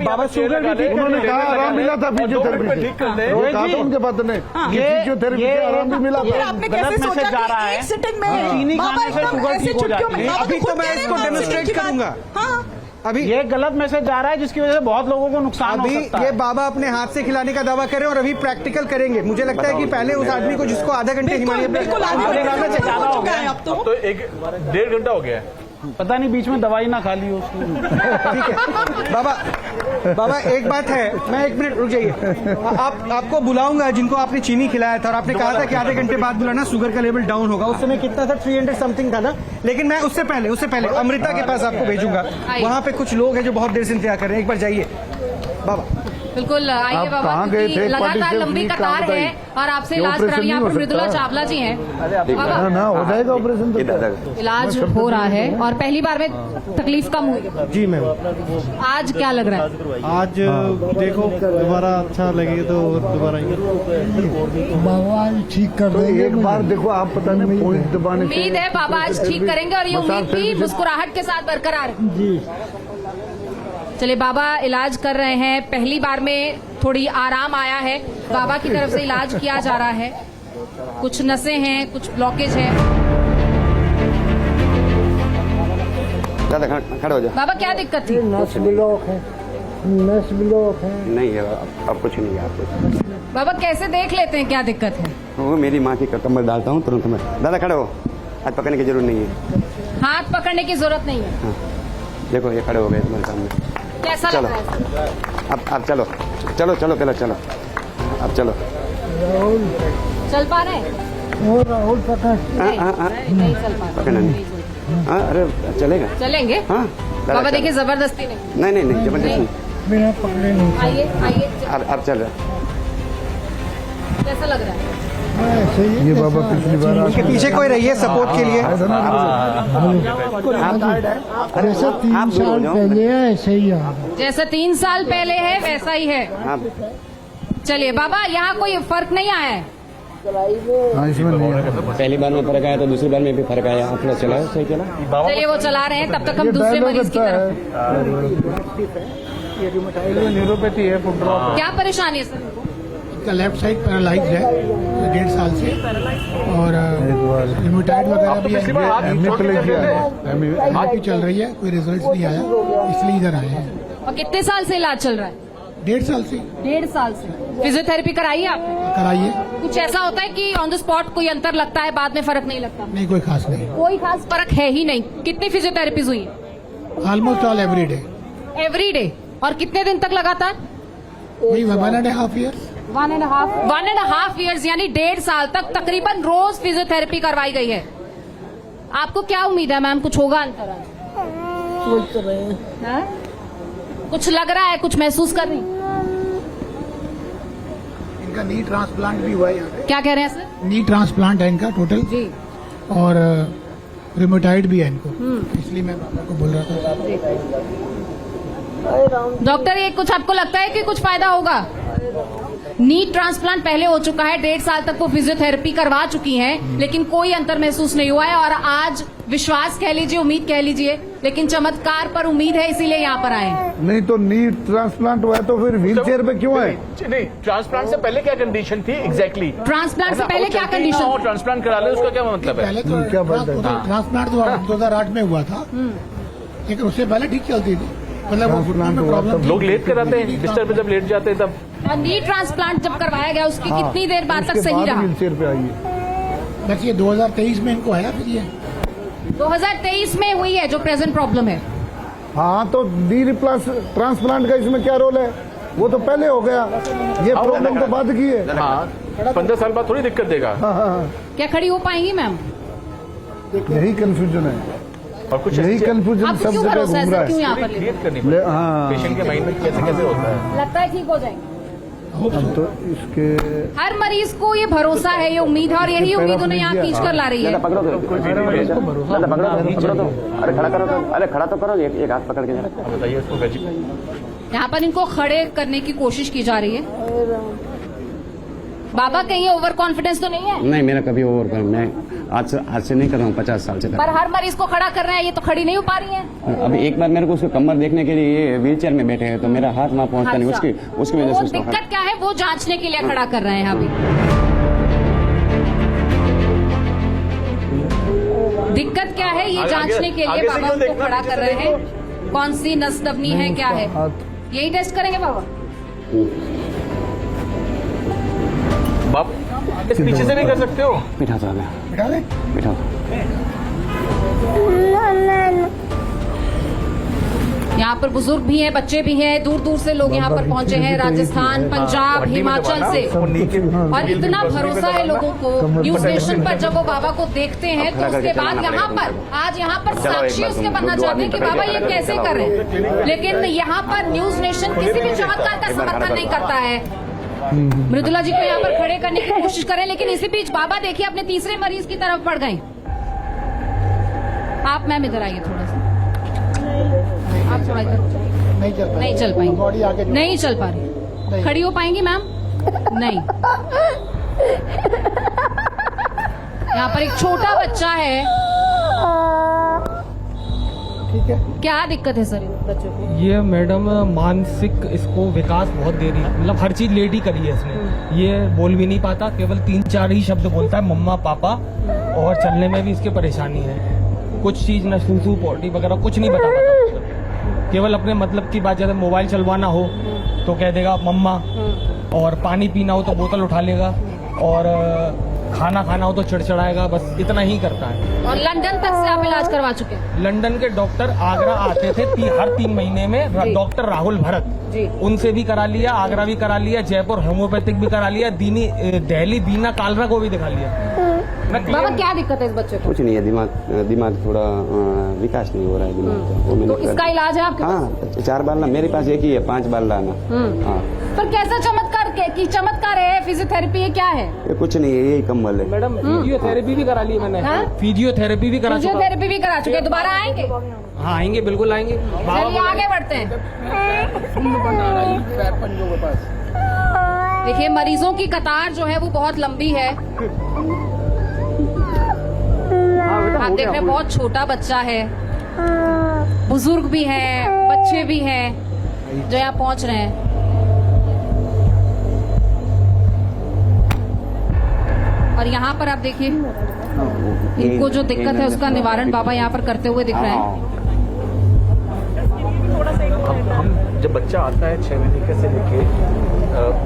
बाबा शुगर भी ठीक उन्होंने कहा आराम मिला था फिजियोथेरेपी से, वो कहा था उनके बात ने फिजियोथेरेपी से आराम भी मिला फिर था। आपने कैसे सोचा जा रहा कि है एक सिटिंग में चीनी बाबा खाने से एकदम शुगर ऐसे ठीक हो चुटकियों जाती में, है। बाबा अभी खुद तो मैं कह रहे हैं इसको बात डेमोन्स्ट्रेट की बात। करूंगा। हाँ, अभी ये गलत मैसेज जा रहा है जिसकी वजह से बहुत लोगों को नुकसान हो अभी सकता ये है। बाबा अपने हाथ से खिलाने का दावा करें और अभी प्रैक्टिकल करेंगे। मुझे लगता है कि पहले उस आदमी को जिसको आधा घंटे हिमालय बिल्कुल आगे आगे बढ़ना बढ़ना ज्यादा हो चाहिए। गया है अब तो। तो 1.5 घंटा हो गया है। पता नहीं बीच में दवाई ना खा ली हो उसकी। ठीक है बाबा एक बात है, मैं 1 मिनट रुक जाइए। आपको बुलाऊंगा जिनको आपने चीनी खिलाया था और आपने कहा था कि आधे घंटे बाद बुलाना, शुगर का लेवल डाउन होगा। उस समय कितना था? 300 समथिंग था ना। लेकिन मैं उससे पहले अमृता के पास आपको भेजूंगा। वहाँ पे कुछ लोग हैं जो बहुत देर से इंतजार कर रहे हैं। एक बार जाइए बाबा। बिल्कुल आइए आप बाबा, कहाँ गए क्योंकि थे? लगातार क्वाड्रिसेप्स लंबी की कतार कहाँ है बताइए? और आपसे ये इलाज ऑपरेशन करानी। यहाँ नहीं पर हो मृदुला सकता? चावला जी हैं बाबा, ना हो जाएगा ऑपरेशन तो। इलाज हो रहा है और पहली बार में तकलीफ कम हुई। जी मैम, आज क्या लग रहा है? आज देखो दोबारा अच्छा लगे तो दोबारा बाबा ठीक कर दो। एक बार देखो आप पता नहीं पॉइंट दबाने से उम्मीद है बाबा आज ठीक करेंगे और ये उम्मीद भी मुस्कुराहट के साथ बरकरार है। जी चलिए बाबा इलाज कर रहे हैं, पहली बार में थोड़ी आराम आया है, बाबा की तरफ से इलाज किया जा रहा है। कुछ नसें हैं, कुछ ब्लॉकेज है। खड़े हो जाओ। बाबा क्या दिक्कत थी? नस ब्लॉक है, नस ब्लॉक है। नहीं है अब कुछ नहीं है आपको। बाबा कैसे देख लेते हैं क्या दिक्कत है? वो मेरी माँ की कमर डालता हूँ तुरंत में। दादा खड़े हो, हाथ पकड़ने की जरूरत नहीं है। हाथ पकड़ने की जरूरत नहीं है। हाँ। देखो ये खड़े हो गए तुम्हारे सामने। कैसा लग चलो रहा है? अब चलो चलो चलो पहले चलो, अब चलो। चल पा रहे हैं? राहुल प्रकाश नहीं चल पा रहे। पकड़ना नहीं। हाँ, अरे चलेगा। चलेंगे? हाँ बाबा देखिए जबरदस्ती नहीं। नहीं जबरदस्ती नहीं। बिना पकड़े नहीं आइए आइए, अब चल रहा है। कैसा लग रहा है? ऐसे ही ये बाबा पिछली बार उनके पीछे कोई रहिए सपोर्ट के लिए। जैसा 3 साल पहले है ऐसे ही है। जैसा 3 साल पहले है वैसा ही है। चलिए बाबा, यहाँ कोई फर्क नहीं आया है? हाँ इसमें नहीं है। पहली बार में फर्क आया तो दूसरी बार में भी फर्क आया, अपना चला सही चला। चलिए वो चला रहे हैं, तब तक हम दूसरे मरीज की तरफ। न्यूरोपैथी है, क्या परेशानी है सर? इसका लेफ्ट साइड पैरालाइज है 1.5 साल से, और रिमोटाइड वगैरह भी है, चल रही है, कोई रिजल्ट नहीं आया, इसलिए इधर आए हैं। और कितने साल से इलाज चल रहा है? 1.5 साल से 1.5 साल से। फिजियोथेरेपी कराई है आपने? कराइए। कुछ ऐसा होता है कि ऑन द स्पॉट कोई अंतर लगता है, बाद में फर्क नहीं लगता? नहीं, कोई खास नहीं, कोई खास फर्क है ही नहीं। कितनी फिजियोथेरेपीज हुई है? Almost all every day. Every day. और कितने दिन तक लगातार? वही 1.5 ईयर्स। 1.5 ईयर्स, यानी 1.5 साल तक तकरीबन रोज फिजियोथेरेपी करवाई गई है। आपको क्या उम्मीद है मैम, कुछ होगा अंतर? सोच रहे हैं। हाँ? कुछ लग रहा है, कुछ महसूस कर रही? इनका नी ट्रांसप्लांट भी हुआ है यहाँ पे। क्या कह रहे हैं सर? नी ट्रांसप्लांट है इनका टोटल जी। और रिमोटाइड भी है इनको, इसलिए मैं बाबा को बोल रहा था। डॉक्टर, ये कुछ आपको लगता है कि कुछ फायदा होगा? नी ट्रांसप्लांट पहले हो चुका है, 1.5 साल तक वो फिजियोथेरेपी करवा चुकी हैं, लेकिन कोई अंतर महसूस नहीं हुआ है। और आज विश्वास कह लीजिए, उम्मीद कह लीजिए, लेकिन चमत्कार पर उम्मीद है, इसीलिए यहाँ पर आए हैं। नहीं तो नी ट्रांसप्लांट हुआ है तो फिर व्हील चेयर पे क्यों है? नहीं, ट्रांसप्लांट से पहले क्या कंडीशन थी एग्जैक्टली? ट्रांसप्लांट से पहले क्या कंडीशन? ट्रांसप्लांट करा ले, उसका क्या मतलब है? पहले तो क्या बात है? ट्रांसप्लांट 2008 में हुआ था, लेकिन उससे पहले ठीक चलती थी, मतलब वो घुटने में प्रॉब्लम। लोग लेट कराते हैं, बिस्तर पे जब लेट जाते हैं तब। और नी ट्रांसप्लांट जब करवाया गया, उसकी कितनी देर बाद तक सही रहा? व्हील चेयर पे आई है। बस ये 2023 में इनको आया, फिर ये 2023 में हुई है जो प्रेजेंट प्रॉब्लम है। हाँ तो नी ट्रांसप्लांट का इसमें क्या रोल है? वो तो पहले हो गया, ये प्रॉब्लम तो बाद की है। हाँ, 15 साल बाद थोड़ी दिक्कत देगा। क्या खड़ी हो पाएंगी मैम? यही कंफ्यूजन है, और कुछ यही कंफ्यूजन आपको सब क्यों जगह भरोसा है घूम रहा सर, क्यों है। यहाँ पर क्रिएट करनी पड़ेगी पेशेंट के माइंड में, कैसे कैसे होता है। लगता है ठीक हो जाएंगे? अब तो इसके हर मरीज को ये भरोसा है, ये उम्मीद है, और यही उम्मीद उन्हें यहाँ खींच कर ला रही है। पकड़ो तो, अरे खड़ा करो तो, अरे खड़ा तो करो, एक हाथ पकड़ के जरा। बताइए उसको वेजिक। यहाँ पर इनको खड़े करने की कोशिश की जा रही है। बाबा, कहीं ओवर कॉन्फिडेंस तो नहीं है? नहीं, मेरा कभी ओवर, मैं आज से नहीं कर रहा हूँ, 50 साल से कर पर हर मरीज को खड़ा कर रहे हैं, ये तो खड़ी नहीं हो पा रही है। अभी एक बार मेरे को उसको कमर देखने के लिए व्हील चेयर में बैठे हैं, तो मेरा हाथ वहाँ पहुँचता नहीं, उसकी वजह वो से उसको दिक्कत क्या है, वो जांचने के लिए खड़ा कर रहे हैं अभी। दिक्कत क्या है, ये जांचने के लिए बाबा उनको खड़ा कर रहे हैं। कौन सी नस दबनी है, क्या है, यही टेस्ट करेंगे बाबा? बाप इस पीछे से भी कर सकते हो। बिठा दो, बिठा दो। यहाँ पर बुजुर्ग भी हैं, बच्चे भी हैं, दूर दूर से लोग यहाँ पर पहुंचे हैं, राजस्थान, पंजाब, हिमाचल से। और इतना भरोसा है लोगों को, न्यूज नेशन पर जब वो बाबा को देखते हैं तो उसके बाद यहाँ पर आज यहाँ पर साक्षी उसके बनना चाहते हैं कि बाबा ये कैसे कर रहे हैं। लेकिन यहाँ पर न्यूज नेशन किसी भी चमत्कार का समर्थन नहीं करता है। मृदुला जी को यहाँ पर खड़े करने की कोशिश करें, लेकिन इसी बीच बाबा देखिए अपने तीसरे मरीज की तरफ बढ़ गए। आप मैम इधर आइए थोड़ा सा, आप थोड़ा इधर। नहीं चल पाएंगी, नहीं चल पा रही। खड़ी हो पाएंगी मैम? नहीं। यहाँ पर एक छोटा बच्चा है, ठीक है। क्या दिक्कत है सर इन बच्चों को? ये मैडम मानसिक इसको विकास बहुत दे रही है, मतलब हर चीज लेट ही करी है इसने। ये बोल भी नहीं पाता, केवल 3-4 ही शब्द बोलता है, मम्मा पापा, और चलने में भी इसकी परेशानी है। कुछ चीज न सूसू पॉटी वगैरह कुछ नहीं बता पाता, केवल अपने मतलब की बात। जैसे मोबाइल चलवाना हो तो कह देगा मम्मा, और पानी पीना हो तो बोतल उठा लेगा, और खाना खाना हो तो चिड़चिड़ाएगा, बस इतना ही करता है। और लंदन तक से आप इलाज करवा चुके हैं? लंदन के डॉक्टर आगरा आते थे हर 3 महीने में, डॉक्टर राहुल भरत जी, उनसे भी करा लिया, आगरा भी करा लिया, जयपुर होम्योपैथिक भी करा लिया, दिल्ली बीना कालरा को भी दिखा लिया। बाबा क्या दिक्कत है इस बच्चे को? कुछ नहीं है, दिमाग थोड़ा विकास नहीं हो रहा है दिमाग का। वो मैंने तो इसका इलाज है आपके पास? हाँ, 4 बार मेरे पास एक ही है, 5 बार लाना। हाँ, पर कैसा चमत्कार की चमत्कार है? फिजियोथेरेपी है, क्या है? ये कुछ नहीं है, यही कम्बल है। मैडम फिजियोथेरेपी भी करा ली मैंने। फिजियोथेरेपी भी करा चुका। फिजियोथेरेपी भी करा चुके, दोबारा आएंगे? हाँ आएंगे, बिल्कुल आएंगे। चलिए आगे बढ़ते हैं। देखिए मरीजों की कतार जो है वो बहुत लंबी है। आप देख रहे हैं बहुत छोटा बच्चा है, बुजुर्ग भी है, बच्चे भी हैं जो यहाँ पहुंच रहे हैं। और यहाँ पर आप देखिए इनको जो दिक्कत है उसका निवारण बाबा यहाँ पर करते हुए दिख रहे हैं। हम जब बच्चा आता है 6 महीने से लेके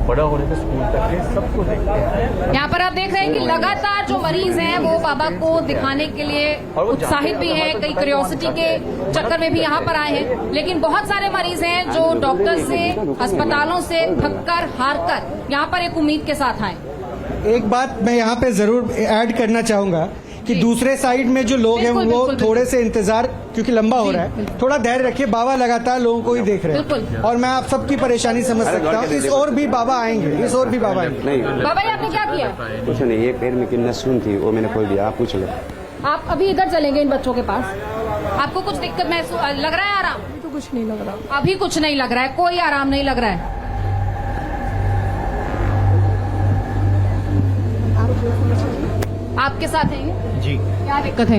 बड़ा होने के स्कूल तक के सबको देखते हैं। यहाँ पर आप देख रहे हैं कि लगातार जो मरीज हैं वो बाबा को दिखाने के लिए उत्साहित भी हैं, कई क्यूरियोसिटी के चक्कर में भी यहाँ पर आए हैं। लेकिन बहुत सारे मरीज हैं जो डॉक्टर से, अस्पतालों से थककर हारकर यहाँ पर एक उम्मीद के साथ आए। एक बात मैं यहाँ पे जरूर ऐड करना चाहूंगा कि दूसरे साइड में जो लोग हैं वो थोड़े से इंतजार, क्योंकि लंबा हो रहा है, थोड़ा धैर्य रखिए। बाबा लगातार लोगों को ही देख रहे हैं और मैं आप सबकी परेशानी समझ सकता हूँ। इस और भी बाबा आएंगे, इस और भी बाबा आएंगे। नहीं बाबा जी आपने क्या किया? कुछ नहीं, ये पैर में की नसुन थी वो मैंने खोल दिया। आप पूछ लो। आप अभी इधर चलेंगे इन बच्चों के पास। आपको कुछ दिक्कत महसूस लग रहा है? आराम तो कुछ नहीं लग रहा, अभी कुछ नहीं लग रहा है, कोई आराम नहीं लग रहा है। आपके साथ हैं जी, क्या दिक्कत है?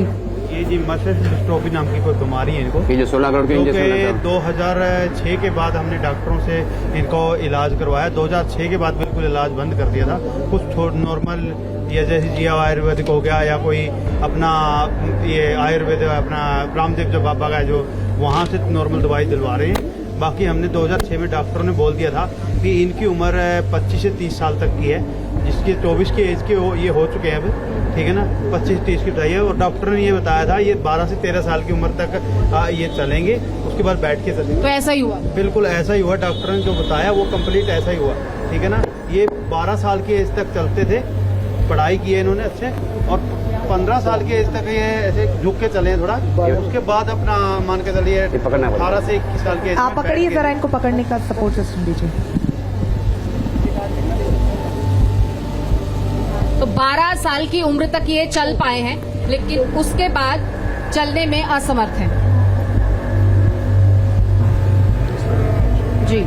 ये जी मसल डिस्ट्रोफी नाम की कोई बीमारी है इनको। ये जो 16 करोड़ के इंजेक्शन 2006 के बाद हमने डॉक्टरों से इनको इलाज करवाया। 2006 के बाद बिल्कुल इलाज बंद कर दिया था। कुछ नॉर्मल ये जैसे जी आयुर्वेदिक हो गया या कोई अपना ये आयुर्वेद अपना रामदेव जो बाबा का है जो वहाँ से नॉर्मल दवाई दिलवा रहे हैं। बाकी हमने 2006 में डॉक्टरों ने बोल दिया था कि इनकी उम्र 25 से 30 साल तक की है, जिसकी 24 की एज के ये हो चुके हैं अब, ठीक है ना। 25-30 की बताइए। और डॉक्टर ने ये बताया था ये 12 से 13 साल की उम्र तक ये चलेंगे, उसके बाद बैठ के चलेंगे। तो ऐसा ही हुआ? बिल्कुल ऐसा ही हुआ। डॉक्टर ने जो बताया वो कंप्लीट ऐसा ही हुआ, ठीक है ना। ये 12 साल की एज तक चलते थे, पढ़ाई की है इन्होंने अच्छे, और 15 साल की एज तक ये ऐसे झुक के चले थोड़ा। उसके बाद अपना मान के चलिए 18 से 21 साल के। आप पकड़िए जरा इनको, पकड़ने का सपोर्ट सिस्टम दीजिए। तो 12 साल की उम्र तक ये चल पाए हैं, लेकिन उसके बाद चलने में असमर्थ हैं। जी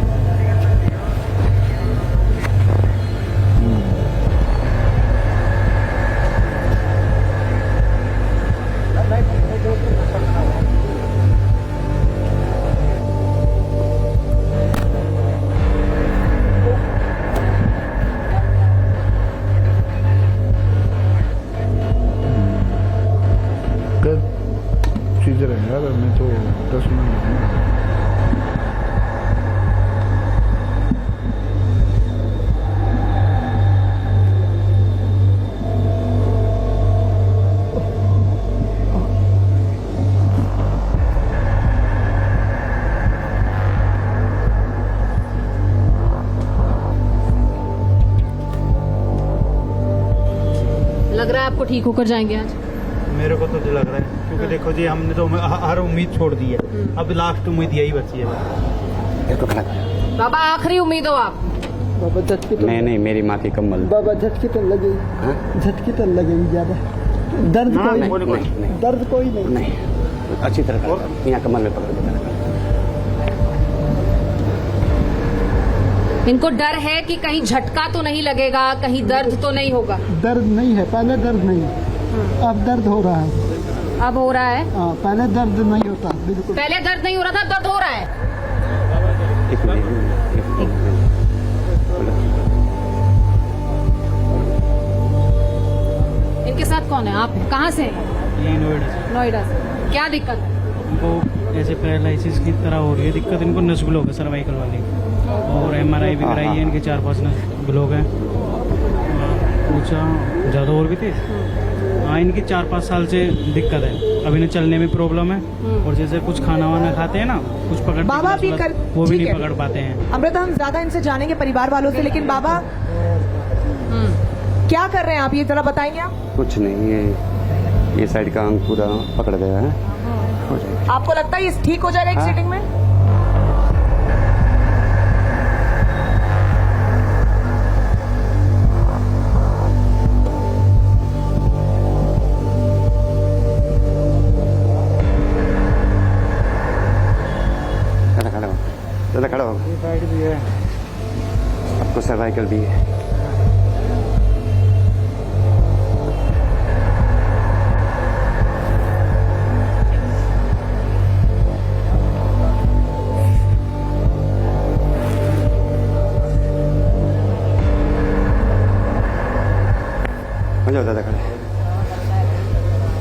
सीजर है यार, मैं तो 10 मिनट लगेंगे। लग रहा है आपको ठीक होकर जाएंगे आज? मेरे को तो लग रहा है, क्योंकि देखो जी हमने तो हर उम्मीद छोड़ दी है, अब लास्ट उम्मीद यही बची है। बाबा आखिरी उम्मीद हो आप? बाबा झटके तो नहीं, मेरी माँ की कम्बल। बाबा झटके तो लगेगी, झटके तो लगेगी ज्यादा। दर्द कोई नहीं, दर्द कोई नहीं। अच्छी तरह यहाँ कमर में पकड़ के। इनको डर है कि कहीं झटका तो नहीं लगेगा, कहीं दर्द तो नहीं होगा? दर्द नहीं है, पहले दर्द नहीं, अब दर्द हो रहा है। अब हो रहा है? हाँ, पहले दर्द नहीं होता बिल्कुल। पहले दर्द नहीं हो रहा था, दर्द हो रहा है। इनके साथ कौन है? आप हैं? कहाँ से हैं? ये नोएडा से। क्या दिक्कत है इनको? जैसे पैरालिसिस की तरह हो रही है दिक्कत इनको, नस ब्लॉक है सर्वाइकल वाली, और MRI भी कराई है, इनके 4-5 नस ब्लॉक है। ऊंचा ज़्यादा और भी थी। हाँ, इनकी 4-5 साल से दिक्कत है। अब इन्हें चलने में प्रॉब्लम है, और जैसे कुछ खाना वाना खाते हैं ना, कुछ पकड़ बाबा भी कर वो भी ठीक नहीं है। पकड़ पाते हैं। अमृता, हम ज्यादा इनसे जानेंगे परिवार वालों से, लेकिन बाबा क्या कर रहे हैं आप, ये जरा बताएंगे आप? कुछ नहीं, ये साइड का अंग पूरा पकड़ गया है। हो जाएगा। आपको लगता है ये ठीक हो जाएगा एक हाँ। सीटिंग में? ज़्यादा खड़ा हो। साइड भी है। आपको सर्वाइकल भी है। हो जाओ, ज़्यादा खड़े।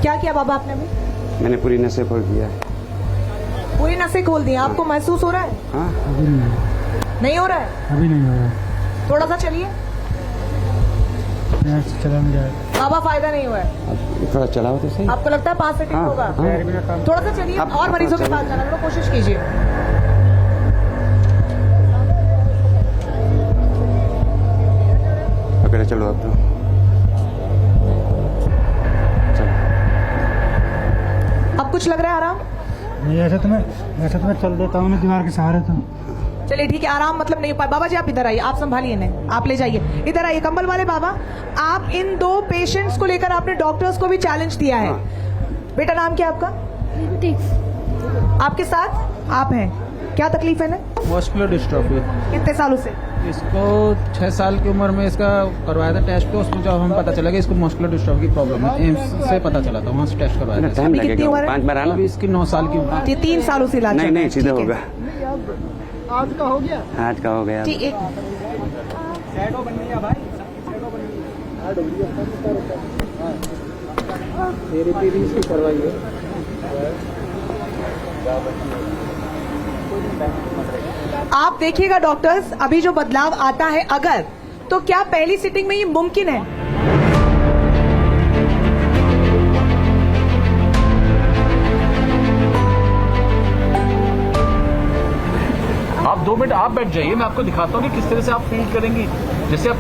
क्या किया बाबा आपने अभी? मैंने पूरी नसें खोल दिया है। पूरी नसें खोल दी। आपको महसूस हो रहा है? हाँ, नहीं हो रहा है? अभी नहीं हो रहा, थोड़ा सा चलिए। चला नहीं जाएगा। बाबा फायदा नहीं हुआ है। अब थोड़ा चलाओ तो सही। आपको लगता है 5 से ठीक हाँ, होगा? हाँ। थोड़ा सा चलिए आप- और मरीजों के चलिए। पास जाना, थोड़ा कोशिश कीजिए। पकड़े चलो अब तो। चलो। अब कुछ लग रहा है आराम? नहीं, ऐसा तो मैं चल देता हूँ दीवार के सहारे तो। चलिए ठीक है, आराम मतलब नहीं हो पाया। बाबा जी आप इधर आइए, आप संभालिए इन्हें, आप ले जाइए। इधर आइए कंबल वाले बाबा। आप इन 2 पेशेंट्स को लेकर आपने डॉक्टर्स को भी चैलेंज दिया है। बेटा नाम क्या आपका? आपके साथ आप हैं, क्या तकलीफ है ना? Muscular dystrophy. कितने सालों से? इसको 6 साल की उम्र में इसका करवाया था टेस्ट, तो उसमें जब हमें पता चला कि इसको मस्कुलर डिस्ट्रॉफी की प्रॉब्लम है, एम्स से पता चला था, वहाँ से टेस्ट करवाया था। टाइम कितनी लगेगा, उम्र है? 5 बार आना। अभी इसकी 9 साल की उम्र। ये 3 सालों से इलाज नहीं चल रहा नहीं, है, सीधा ठीक है। होगा। आज का हो गया। आज का हो गया। ठीक, एक थेरेपी भी इसकी करवाई है। आप देखिएगा डॉक्टर्स, अभी जो बदलाव आता है अगर, तो क्या पहली सिटिंग में ये मुमकिन है? आप 2 मिनट आप बैठ जाइए, मैं आपको दिखाता हूँ कि किस तरह से आप फील करेंगी। जैसे आप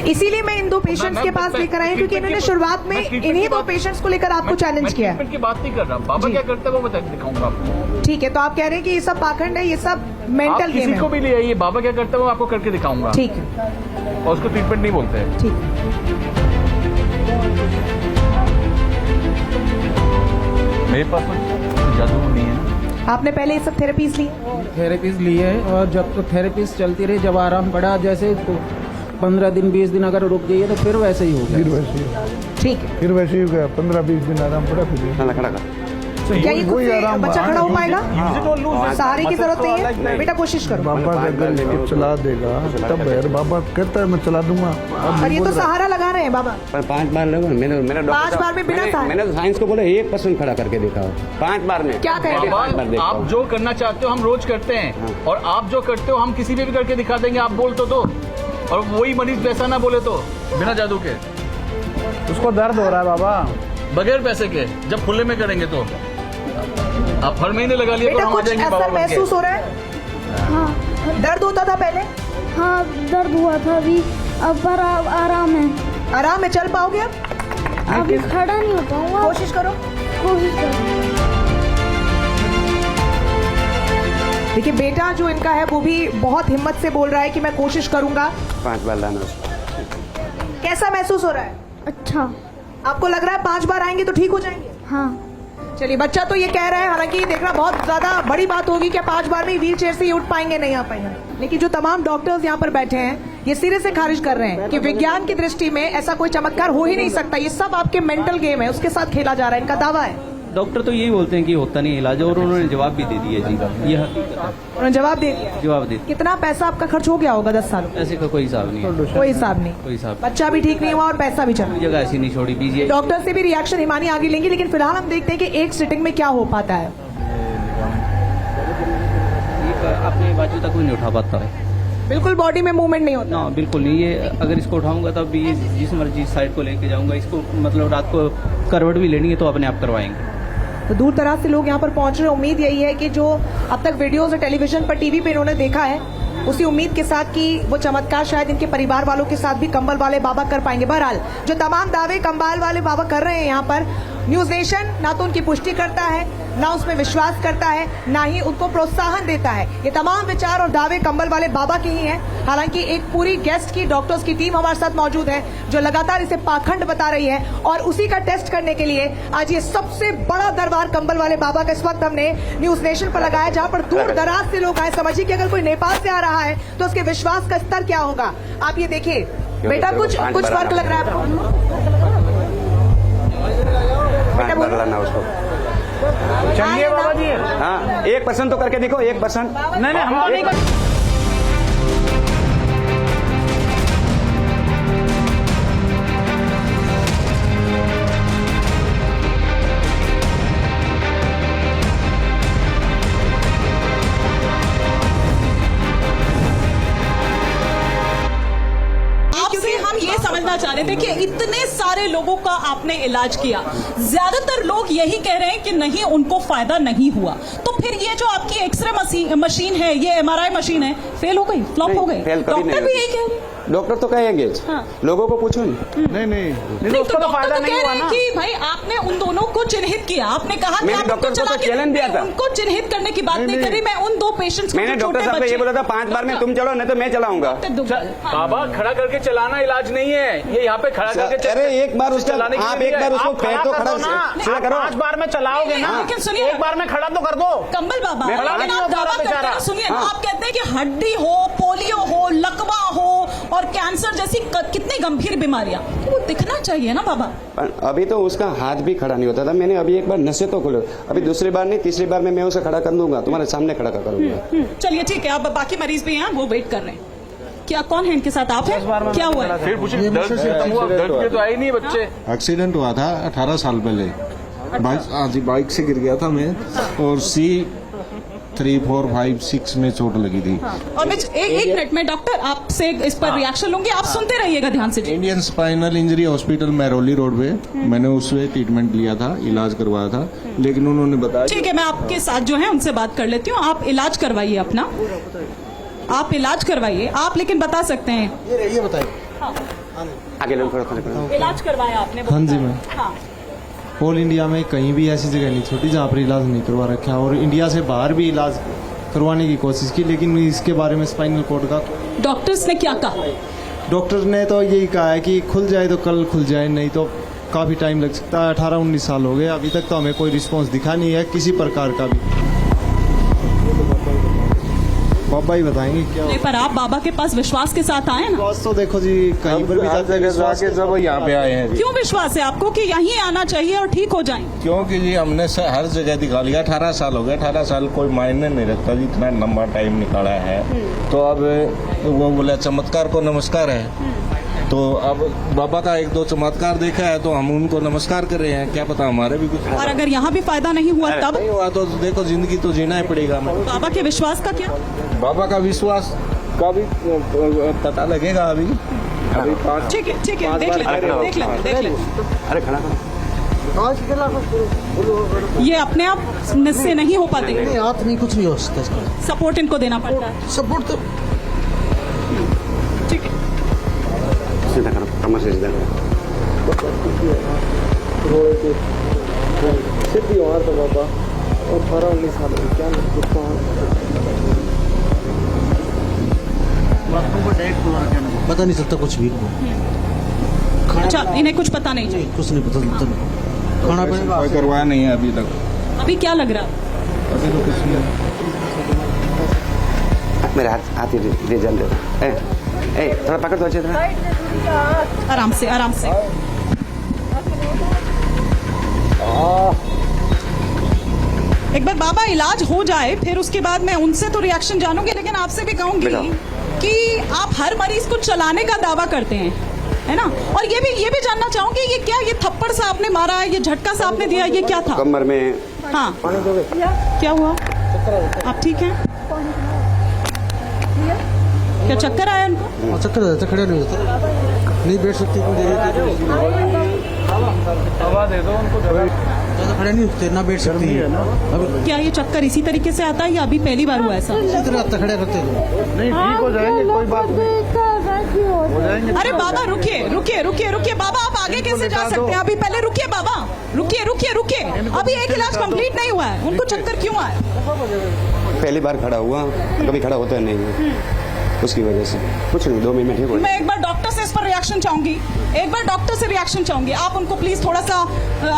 इसीलिए मैं इन 2 पेशेंट्स के पास लेकर आई हूं, क्योंकि इन्होंने शुरुआत में इन्हीं 2 पेशेंट्स को लेकर आपको चैलेंज किया है। ट्रीटमेंट की बात नहीं कर रहा, बाबा क्या करता है वो बता दिखाऊंगा आपको। ठीक है, तो आप कह रहे हैं कि ये सब पाखंड है, ये सब मेंटल आप गेम किसी को है। भी ले आइए, बाबा क्या करता है वो आपको करके दिखाऊंगा। ठीक है, और उसको ट्रीटमेंट नहीं बोलते हैं। ठीक है। मेरे पास तो जादू नहीं है। आपने पहले ये सब थेरेपीज ली? थेरेपीज ली है, और जब तो थेरेपीज चलती रही, जब आराम पड़ा, जैसे 15 दिन 20 दिन अगर रुक जाइए तो फिर वैसे ही हो फिर गया। वैसे ही ठीक है। फिर वैसे ही हो गया। 15-20 दिन आराम पड़ा फिर खड़ा खड़ा कर। क्या ये खुद वही से आराम बच्चा खड़ा हो पाएगा? हाँ। सहारे की जरूरत नहीं है, बेटा कोशिश करो। बाबा अगर लेके चला देगा तब यार, बाबा कहता है मैं चला दूंगा। अब और ये तो बोल रहा है। सहारा लगा रहे हैं बाबा। पर 5 बार लोगों मैंने 5 बार में बिना सहारे? मैंने तो साइंस को बोला 1% खड़ा करके दिखाओ 5 बार में। क्या कह रहे हैं? 5 बार बाबा, देखा आप जो करना चाहते हो हम रोज करते हैं, और आप जो करते हो हम किसी पे भी करके दिखा देंगे। आप बोल तो, और वही मरीज पैसा ना बोले तो, बिना जादू के। उसको दर्द हो रहा है बाबा। बगैर पैसे के, जब खुले में करेंगे तो आप हर महीने लगा लिए तो बेटा हम आ कुछ जाएंगे बाबा असर बन के। महसूस हो रहा है? हाँ दर्द होता था पहले? हाँ दर्द हुआ था, अभी अब पर आराम है। आराम में चल पाओगे अब? अभी खड़ा नहीं हो पाऊंगा। कोशिश करो। कोशिश करो। देखिए बेटा जो इनका है वो भी बहुत हिम्मत से बोल रहा है कि मैं कोशिश करूंगा। 5 बार लाना उसको। कैसा महसूस हो रहा है? अच्छा। आपको लग रहा है 5 बार आएंगे तो ठीक हो जाएंगे? हाँ। चलिए, बच्चा तो ये कह रहा है, हालांकि देखना बहुत ज्यादा बड़ी बात होगी कि 5 बार में व्हील चेयर से ही उठ पाएंगे, नहीं आ पाएंगे। लेकिन जो तमाम डॉक्टर्स यहाँ पर बैठे हैं ये सिरे से खारिज कर रहे हैं कि विज्ञान की दृष्टि में ऐसा कोई चमत्कार हो ही नहीं सकता। ये सब आपके मेंटल गेम है, उसके साथ खेला जा रहा है, इनका दावा है। डॉक्टर तो यही बोलते हैं कि होता नहीं इलाज, और उन्होंने जवाब भी दे दिया जी। ये हकीकत है, उन्होंने जवाब दे दिया। जवाब दे दिया। कितना पैसा आपका खर्च हो गया होगा 10 सालों? ऐसे का कोई हिसाब नहीं है, कोई हिसाब नहीं। कोई हिसाब। बच्चा भी ठीक नहीं हुआ और पैसा भी चला। कोई जगह ऐसी नहीं छोड़ी पीजिए। डॉक्टर से भी रिएक्शन हिमानी आगे लेंगी, लेकिन फिलहाल हम देखते हैं कि एक सिटिंग में क्या हो पाता है। अपने बाजू तक कोई नहीं उठा पाता है। बिल्कुल बॉडी में मूवमेंट नहीं होता। ना बिल्कुल नहीं, ये अगर इसको उठाऊंगा तब ये जिस मर्जी साइड को लेके जाऊंगा, इसको मतलब रात को करवट भी लेनी है तो अपने आप करवाएंगे। तो दूर दराज से लोग यहाँ पर पहुंच रहे हैं। उम्मीद यही है कि जो अब तक वीडियोस और टेलीविजन पर, टीवी पे इन्होंने देखा है, उसी उम्मीद के साथ कि वो चमत्कार शायद इनके परिवार वालों के साथ भी कंबल वाले बाबा कर पाएंगे। बहरहाल जो तमाम दावे कंबल वाले बाबा कर रहे हैं यहाँ पर, न्यूज नेशन ना तो उनकी पुष्टि करता है, ना उसमें विश्वास करता है, ना ही उनको प्रोत्साहन देता है। ये तमाम विचार और दावे कंबल वाले बाबा के ही हैं। हालांकि एक पूरी गेस्ट की, डॉक्टर्स की टीम हमारे साथ मौजूद है जो लगातार इसे पाखंड बता रही है, और उसी का टेस्ट करने के लिए आज ये सबसे बड़ा दरबार कंबल वाले बाबा का इस वक्त हमने न्यूज नेशन पर लगाया, जहां पर दूर दराज से लोग आए। समझिए कि अगर कोई नेपाल से आ रहा है तो उसके विश्वास का स्तर क्या होगा। आप ये देखिए बेटा, कुछ फर्क लग रहा है आपको? बदलाना उसको। चलिए बाबा जी, हाँ 1% तो करके देखो, 1%। नहीं हम तो नहीं कर... समझना चाह रहे थे कि इतने सारे लोगों का आपने इलाज किया, ज्यादातर लोग यही कह रहे हैं कि नहीं, उनको फायदा नहीं हुआ। तो फिर ये जो आपकी एक्सरे मशीन है, ये MRI मशीन है, फेल हो गई, फ्लॉप हो गई? डॉक्टर भी यही कह रहे हैं। डॉक्टर तो कहेंगे, हाँ। लोगों को पूछो नहीं तो उसका तो फायदा नहीं हुआ ना। कि भाई आपने उन दोनों को चिन्हित किया, आपने कहा कि आप डॉक्टर को चैलेंज दिया था, उनको चिन्हित करने की बात नहीं करी। मैं उन 2 पेशेंट्स को, मैंने डॉक्टर साहब को ये बोला था 5 बार में तुम चलो, नहीं तो मैं चलाऊंगा। बाबा खड़ा करके चलाना इलाज नहीं है, ये यहाँ पे खड़ा करके। अरे एक बार उसका, आप एक बार उसको पैर तो खड़ा करो। 5 बार में चलाओगे ना, लेकिन सुनिए, एक बार में खड़ा तो कर दो। कंबल बाबा, सुनिए, हाँ। आप कहते हैं कि हड्डी हो, पोलियो हो, लकवा हो और कैंसर जैसी कितनी गंभीर बीमारियां, वो दिखना चाहिए ना बाबा। अभी तो उसका हाथ भी खड़ा नहीं होता था। मैंने अभी एक बार नशे तो खोलो, अभी दूसरी बार नहीं, तीसरी बार में मैं उसे खड़ा कर दूंगा, तुम्हारे सामने खड़ा करूंगा। चलिए ठीक है, अब बाकी मरीज भी हैं, वो वेट कर रहे हैं। क्या, कौन है इनके साथ? आप हैं? क्या हुआ है? फिर पूछिए, दर्द के तो आई नहीं बच्चे। एक्सीडेंट हुआ था 18 साल पहले, बाइक से गिर गया था मैं, और C3, 4, 5, 6 में चोट लगी थी। और मैं एक मिनट में डॉक्टर आपसे इस पर रिएक्शन लूंगी, आप सुनते रहिएगा ध्यान से। Indian spinal injury hospital Mehrauli road पे मैंने उससे ट्रीटमेंट लिया था, इलाज करवाया था, लेकिन उन्होंने बताया। ठीक है, मैं आपके साथ जो है उनसे बात कर लेती हूँ। आप इलाज करवाइए अपना, आप इलाज करवाइए आप, लेकिन बता सकते हैं ये बताइए। आगे लोग इलाज करवाया आपने? हाँ जी मैम। हाँ। ऑल इंडिया में कहीं भी ऐसी जगह नहीं छोटी जहाँ पर इलाज नहीं करवा रखा, और इंडिया से बाहर भी इलाज करवाने की कोशिश की, लेकिन इसके बारे में स्पाइनल कॉर्ड का डॉक्टर्स ने क्या कहा? डॉक्टर ने तो यही कहा है कि खुल जाए तो कल खुल जाए, नहीं तो काफ़ी टाइम लग सकता है। 18-19 साल हो गए, अभी तक तो हमें कोई रिस्पॉन्स दिखा नहीं है किसी प्रकार का भी। बाबा ही बताएंगे क्या। नहीं, पर आप बाबा के पास विश्वास के साथ आए ना? तो देखो जी, कहीं पर भी जाते विश्वास के सब यहाँ पे आए हैं। क्यों विश्वास है आपको कि यहीं आना चाहिए और ठीक हो जाए? क्योंकि जी हमने हर जगह दिखा लिया, 18 साल हो गए, 18 साल कोई मायने नहीं रखता जी, इतना लंबा टाइम निकाला है। तो अब वो बोले चमत्कार को नमस्कार है, तो अब बाबा का 1-2 चमत्कार देखा है तो हम उनको नमस्कार कर रहे हैं, क्या पता हमारे भी कुछ। और अगर यहाँ भी फायदा नहीं हुआ तब? नहीं हुआ तो देखो, जिंदगी तो जीना ही पड़ेगा। बाबा के विश्वास का क्या? बाबा का विश्वास का भी पता लगेगा अभी। ठीक है, देख ले। अरे खड़ा ये अपने आप से नहीं हो पाते, हाथ नहीं, कुछ नहीं हो सकता, सपोर्ट इनको देना पड़ता है। सपोर्ट तो ठीक है, सीधा करो, कमर से सीधा करो। सिद्धि वहाँ तो बाबा, और 18-19 साल क्या पता नहीं चलता कुछ भी। अच्छा, इन्हें कुछ पता नहीं चाहिए? कुछ नहीं पता चलता, खाना पीना कोई करवाया नहीं है अभी तक। अभी क्या लग रहा है? अभी तो कुछ नहीं। मेरे हाथ दे जल दे, थोड़ा पकड़ दो अच्छे तरह, आराम से। एक बार बाबा इलाज हो जाए, फिर उसके बाद मैं उनसे तो रिएक्शन जानूंगी, लेकिन आपसे भी कहूंगी कि आप हर मरीज को चलाने का दावा करते हैं, है ना? और ये भी जानना चाहूंगी, ये क्या, ये थप्पड़ सा आपने मारा, ये झटका सा आपने दिया, ये क्या था? कमर में। हाँ, क्या हुआ? आप ठीक हैं? क्या चक्कर आया उनको? चक्कर आ जाता, खड़े नहीं होता, नहीं बैठ सकते, कोई दवा दे दो उनको, ज़्यादा खड़े नहीं होते, ना बैठ सकते हैं। अब क्या ये चक्कर इसी तरीके से आता है या अभी पहली बार हुआ ऐसा? इसी तरह आता, खड़े करते हैं। नहीं ठीक हो जाएंगे, कोई बात नहीं, हो जाएंगे। अरे बाबा रुकिए रुकिए रुकिए रुकिए बाबा, आप आगे कैसे जा सकते हैं? अभी पहले रुकिए बाबा, रुकिए रुकिए रुकिए, अभी एक इलाज कंप्लीट नहीं हुआ है, उनको चक्कर क्यों आए? पहली बार खड़ा हुआ, कभी खड़ा होता नहीं है, उसकी वजह से कुछ नहीं, 2 मिनट में ठीक हो। मैं एक बार डॉक्टर से इस पर रिएक्शन चाहूंगी, एक बार डॉक्टर से रिएक्शन चाहूंगी। आप उनको प्लीज थोड़ा सा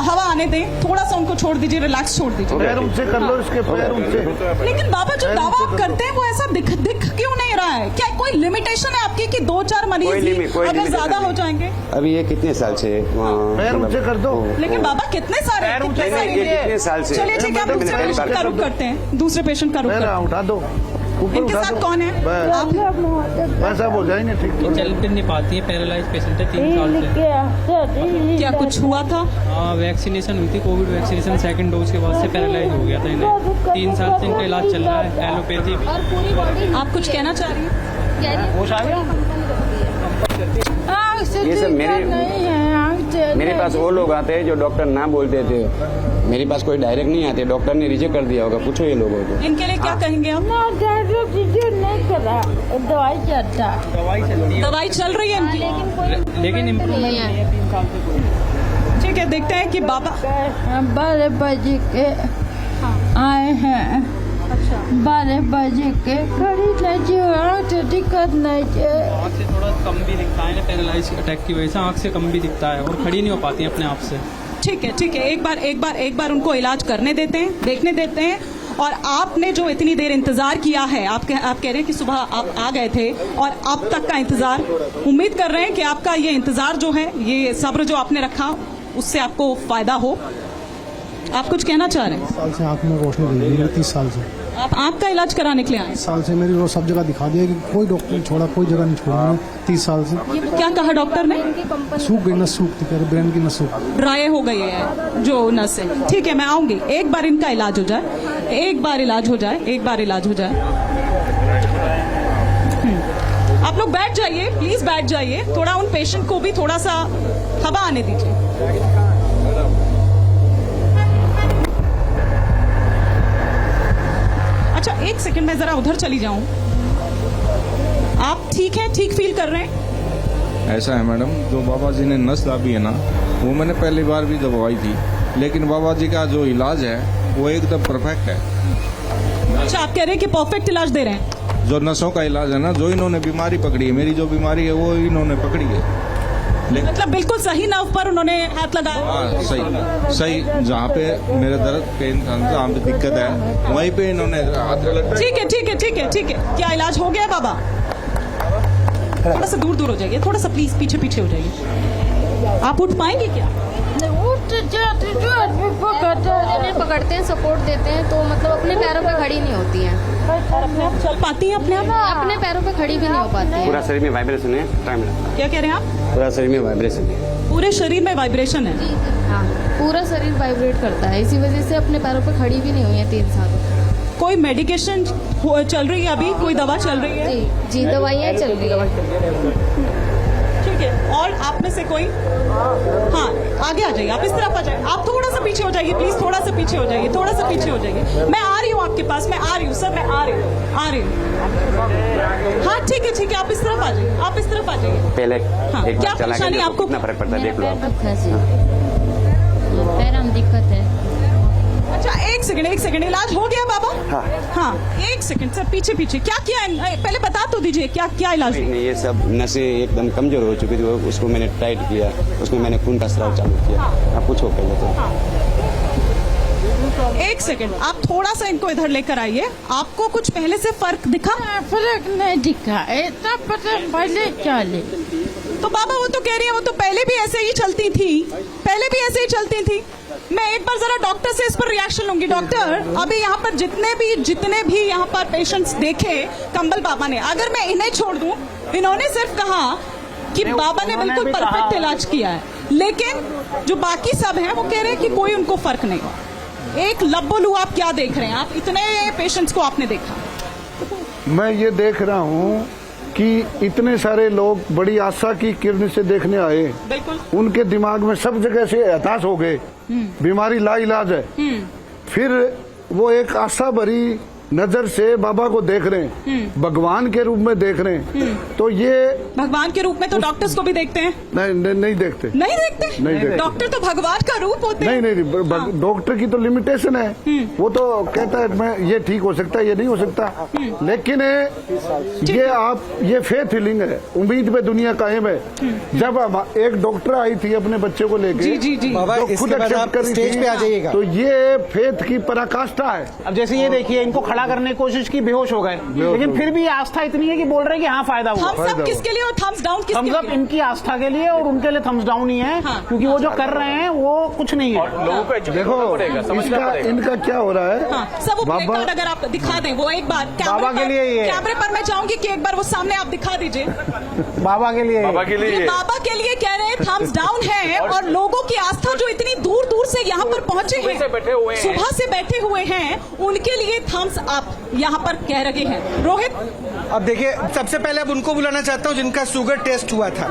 हवा आने दें, थोड़ा सा उनको छोड़ दीजिए, रिलैक्स छोड़ दीजिए। पैर ऊंचे कर लो इसके, पैर ऊंचे। लेकिन बाबा जो दावा आप करते हैं वो ऐसा दिख क्यों नहीं रहा है? क्या कोई लिमिटेशन है आपकी कि 2-4 मरीज अगर ज्यादा हो जाएंगे? अभी ये कितने साल से पैर ऊंचे कर दो। लेकिन बाबा कितने सारे कितने साल से? चलिए ठीक है, आप दूसरे पेशेंट का रुख करते हैं, दूसरे पेशेंट का रुख करते हैं। उठा दो, ऊपर इनके उठा साथ दो। कौन है? बस सब हो जाएंगे, ठीक है। चल फिर नहीं पाती है, पैरालाइज पेशेंट है 3 साल से। क्या कुछ हुआ था? वैक्सीनेशन हुई थी, कोविड वैक्सीनेशन, 2nd डोज के बाद से पैरालाइज हो गया था इन्हें। 3 साल से इनका इलाज चल रहा है, एलोपैथी भी। आप कुछ कहना चाह रही हैं? ये सब मेरे पास वो लोग आते हैं जो डॉक्टर ना बोलते थे, मेरे पास कोई डायरेक्ट नहीं आते, डॉक्टर ने रिजेक्ट कर दिया होगा, पूछो ये लोगों को। इनके लिए क्या कहेंगे आप? दवाई चल रही है इनकी, लेकिन इम्प्रूवमेंट नहीं है 3 साल से। ठीक है, देखते हैं कि बाबा 12 बजे के आए हैं। 12 बजे के खड़ी नहीं, दिक्कत नहीं है। आँख से थोड़ा कम भी दिखता है ना, पैरालाइज अटैक की वजह से आँख से कम भी दिखता है और खड़ी नहीं हो पाती है अपने आप से। ठीक है ठीक है, एक बार उनको इलाज करने देते हैं, देखने देते हैं। और आपने जो इतनी देर इंतजार किया है, आप कह रहे हैं कि सुबह आप आ गए थे और अब तक का इंतजार, उम्मीद कर रहे हैं कि आपका ये इंतजार जो है, ये सब्र जो आपने रखा, उससे आपको फायदा हो। आप कुछ कहना चाह रहे हैं? साल से आँख में रोशनी नहीं है, 30 साल से। आप आँख का इलाज कराने के लिए आए? साल से मेरी वो सब जगह दिखा दिया कि कोई डॉक्टर नहीं छोड़ा, कोई जगह नहीं छोड़ा, 30 साल से। क्या कहा डॉक्टर ने? सूख गई नस, सूखती कह रहे, ब्रेन की नस सूख ड्राई हो गई है जो नस है। ठीक है, मैं आऊंगी, एक बार इनका इलाज हो जाए, एक बार इलाज हो जाए, एक बार इलाज हो जाए। आप लोग बैठ जाइए, प्लीज बैठ जाइए, थोड़ा उन पेशेंट को भी थोड़ा सा हवा आने दीजिए। अच्छा एक सेकंड, मैं जरा उधर चली जाऊं। आप ठीक हैं, ठीक फील कर रहे हैं? ऐसा है मैडम, जो बाबा जी ने नस दाबी है ना, वो मैंने पहली बार भी दबवाई थी, लेकिन बाबा जी का जो इलाज है वो एकदम परफेक्ट है। अच्छा, आप कह रहे हैं कि परफेक्ट इलाज दे रहे हैं? जो नसों का इलाज है ना, जो इन्होंने बीमारी पकड़ी है, मेरी जो बीमारी है वो इन्होंने पकड़ी है। मतलब बिल्कुल सही नर्व पर उन्होंने हाथ लगाया? हाँ सही, जहाँ पे मेरे दर्द पेन था, जहाँ पे दिक्कत है, वहीं पे इन्होंने हाथ लगा। ठीक है ठीक है ठीक है ठीक है, क्या इलाज हो गया बाबा? थोड़ा सा दूर हो जाइए, थोड़ा सा प्लीज पीछे हो जाइए। आप उठ पाएंगे क्या? पकड़ते हैं, सपोर्ट देते हैं, तो मतलब अपने पैरों पे खड़ी नहीं होती हैं। अपने आप चल पाती हैं? अपने पैरों पे खड़ी भी नहीं हो पाती हैं। पूरा शरीर में वाइब्रेशन है, टाइम क्या कह रहे हैं आप? पूरा शरीर में वाइब्रेशन है। पूरे शरीर में वाइब्रेशन है? हाँ, पूरा शरीर वाइब्रेट करता है, इसी वजह से अपने पैरों पे खड़ी भी नहीं हुई है 3 साल। कोई मेडिकेशन चल रही है अभी? कोई दवा चल रही है? जी दवाइयाँ चल रही है। ठीक है, और आप में से कोई? हाँ, आगे आ जाइए, आप इस तरफ आ जाइए, आप थोड़ा सा पीछे हो जाइए प्लीज, थोड़ा सा पीछे हो जाइए, थोड़ा सा पीछे हो जाइए। मैं आ रही हूँ आपके पास, मैं आ रही हूँ सर, मैं आ रही हूँ। हाँ ठीक है, आप इस तरफ आ जाइए, आप इस तरफ आ जाइए। पहले हाँ, एक क्या बार चला परेशानी के आपको? कितना फर्क पड़ता है, देख लो आप। पैर में दिक्कत है। अच्छा एक सेकंड, इलाज हो गया बाबा? हाँ, एक सेकंड सर, पीछे क्या किया है पहले बता तो दीजिए, क्या इलाज? नहीं, ये सब नसें एकदम कमजोर हो चुकी थी, उसको मैंने टाइट किया, उसमें मैंने खून का स्राव चालू किया। आप पूछो पहले तो। एक सेकंड, आप थोड़ा सा इनको इधर लेकर आइए। आपको कुछ पहले से फर्क दिखा? फर्क नहीं दिखा, इतना पहले चले। तो बाबा वो तो कह रही है वो तो पहले भी ऐसे ही चलती थी, मैं एक बार जरा डॉक्टर से इस पर रिएक्शन लूंगी। डॉक्टर, अभी यहाँ पर जितने भी यहाँ पर पेशेंट्स देखे कंबल बाबा ने, अगर मैं इन्हें छोड़ दूं, इन्होंने सिर्फ कहा कि बाबा ने बिल्कुल परफेक्ट इलाज किया है, लेकिन जो बाकी सब हैं वो कह रहे हैं कि कोई उनको फर्क नहीं हुआ। एक लब्बोलू आप क्या देख रहे हैं? आप इतने पेशेंट्स को आपने देखा? मैं ये देख रहा हूँ कि इतने सारे लोग बड़ी आशा की किरण से देखने आए, बिल्कुल उनके दिमाग में सब जगह से हताश हो गए, बीमारी लाइलाज है। फिर वो एक आशा भरी नजर से बाबा को देख रहे हैं, भगवान के रूप में देख रहे हैं। तो ये भगवान के रूप में तो डॉक्टर्स को भी देखते हैं। नहीं देखते, नहीं देखते, नहीं देखते। डॉक्टर तो भगवान का रूप होते हैं। नहीं, डॉक्टर की तो लिमिटेशन है। वो तो कहता है मैं ये ठीक हो सकता है, ये नहीं हो सकता। लेकिन ये आप ये फेथ हीलिंग है, उम्मीद पे दुनिया कायम है। जब एक डॉक्टर आई थी अपने बच्चे को लेके, जो खुद एक्सेप्ट कर रही थी, तो ये फेथ की पराकाष्ठा है। अब जैसे ये देखिए, इनको खड़ा करने की कोशिश की, बेहोश हो गए, लेकिन फिर भी आस्था इतनी है कि बोल रहे हैं कि हाँ फायदा हुआ। थम्स अप किसके लिए और थम्स डाउन किसके लिए? थम्स अप इनकी आस्था के लिए और उनके लिए थम्स डाउन ही है, क्योंकि वो जो कर रहे हैं वो कुछ नहीं है। लोगों को देखो इनका क्या हो रहा है। सब वो प्ले कार्ड अगर आप दिखा दें, वो एक बार बाबा के लिए ये कैमरे पर मैं चाहूंगी कि एक बार वो सामने आप दिखा दीजिए। बाबा के लिए, बाबा के लिए, बाबा के लिए कह रहे हैं थम्स डाउन है। और लोगों की आस्था जो इतनी दूर दूर से यहाँ पर पहुंचे हैं, सुबह से बैठे हुए हैं, उनके लिए थम्स अप यहाँ पर कह रहे हैं। रोहित, अब देखिए, सबसे पहले अब उनको बुलाना चाहता हूँ जिनका शुगर टेस्ट हुआ था।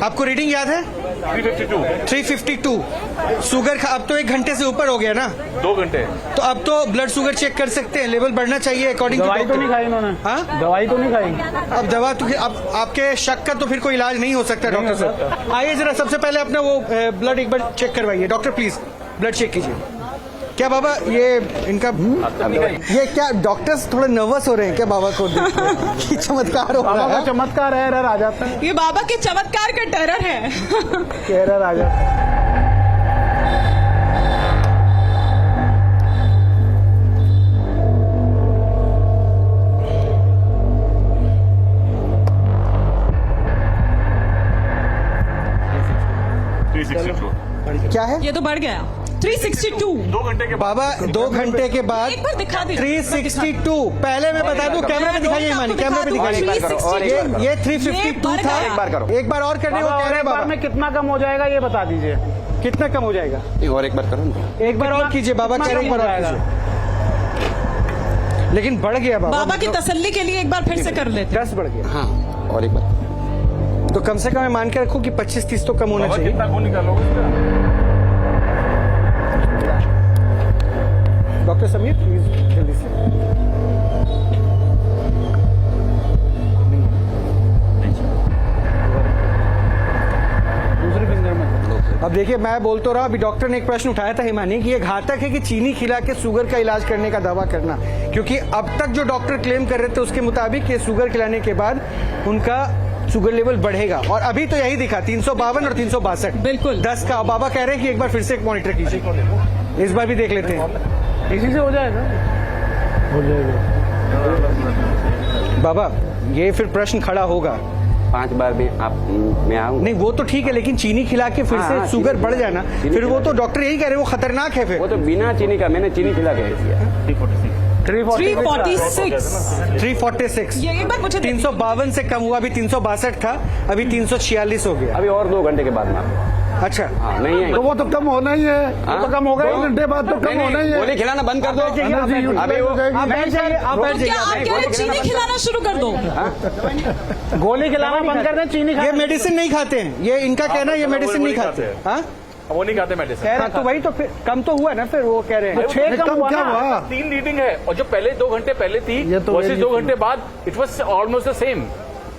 आपको रीडिंग याद है? 352 शुगर का। अब तो 1 घंटे से ऊपर हो गया ना, 2 घंटे। तो अब तो ब्लड शुगर चेक कर सकते हैं, लेवल बढ़ना चाहिए अकॉर्डिंग टू दवाई तो नहीं खाई उन्होंने? हाँ, दवाई तो नहीं खाई। अब दवा तो अब आपके शक का तो फिर कोई इलाज नहीं हो सकता डॉक्टर साहब। आइए जरा सबसे पहले अपना वो ब्लड एक बार चेक करवाइए। डॉक्टर प्लीज ब्लड चेक कीजिए। क्या बाबा ये इनका ये क्या डॉक्टर्स थोड़े नर्वस हो रहे हैं क्या बाबा को देख के? चमत्कार हो रहा है। चमत्कार है, एरर आ जाता है। ये बाबा के चमत्कार का टेरर है। एरर आ जाता है। क्या है? ये तो बढ़ गया 362। 2 घंटे के बाबा 2 घंटे के बाद एक बार दिखा दीजिए। 362 पहले मैं बता दूं, कैमरा पे दिखाइए मानी, कैमरा पे दिखाइए। ये 352 था। एक बार और करने को कह रहे हैं बाबा। में कितना कम हो जाएगा ये बता दीजिए। कितना कम हो जाएगा? और एक बार करो, एक बार और कीजिए बाबा, कह रहे हैं जाएगा। लेकिन बढ़ गया बाबा। बाबा की तसल्ली के लिए एक बार फिर से कर लेते। 10 बढ़ गया। हाँ और एक बार तो कम से कम मैं मान के रखूं कि 25-30 तो कम होना चाहिए। कितना खून निकालोगे? डॉक्टर समीर प्लीज जल्दी से। दूसरे फिंगर में। अब देखिए, मैं बोल तो रहा, अभी डॉक्टर ने एक प्रश्न उठाया था हिमानी कि ये घातक है कि चीनी खिला के शुगर का इलाज करने का दावा करना, क्योंकि अब तक जो डॉक्टर क्लेम कर रहे थे उसके मुताबिक ये शुगर खिलाने के बाद उनका शुगर लेवल बढ़ेगा। और अभी तो यही दिखा 352 और 362 बिल्कुल 10 का। बाबा कह रहे हैं कि एक बार फिर से मॉनिटर कीजिए, इस बार भी देख लेते हैं। इसी से हो जाएगा। बाबा ये फिर प्रश्न खड़ा होगा, 5 बार में आप मैं आऊँ? नहीं वो तो ठीक है, लेकिन चीनी खिला के फिर से शुगर बढ़ जाना, फिर वो तो डॉक्टर यही कह रहे हैं वो खतरनाक है। फिर वो तो बिना चीनी का, मैंने चीनी खिला के दिया। 346 ये एक बार मुझे 352 से कम हुआ, अभी 362 था, अभी 346 हो गया। अभी और 2 घंटे के बाद में। अच्छा हाँ, नहीं है तो वो तो कम होना ही है। हाँ? तो कम होगा, 2 घंटे बाद तो कम होना ही है। गोली खिलाना बंद कर दो। अभी आप बैठ जाइए, आप बैठ क्या आप कह रहे हैं चीनी खिलाना शुरू कर दो? गोली खिलाना बंद कर दें, चीनी ये मेडिसिन नहीं खाते हैं, ये इनका कहना है ये मेडिसिन नहीं खाते। हाँ वो नहीं खाते मेडिसिन। तो वही तो फिर कम तो हुआ ना, फिर वो कह रहे हैं 6 कम हुआ क्या ना। हुआ? 3 रीडिंग है और जो पहले 2 घंटे पहले थी वर्सेस 2 घंटे बाद it was almost the same.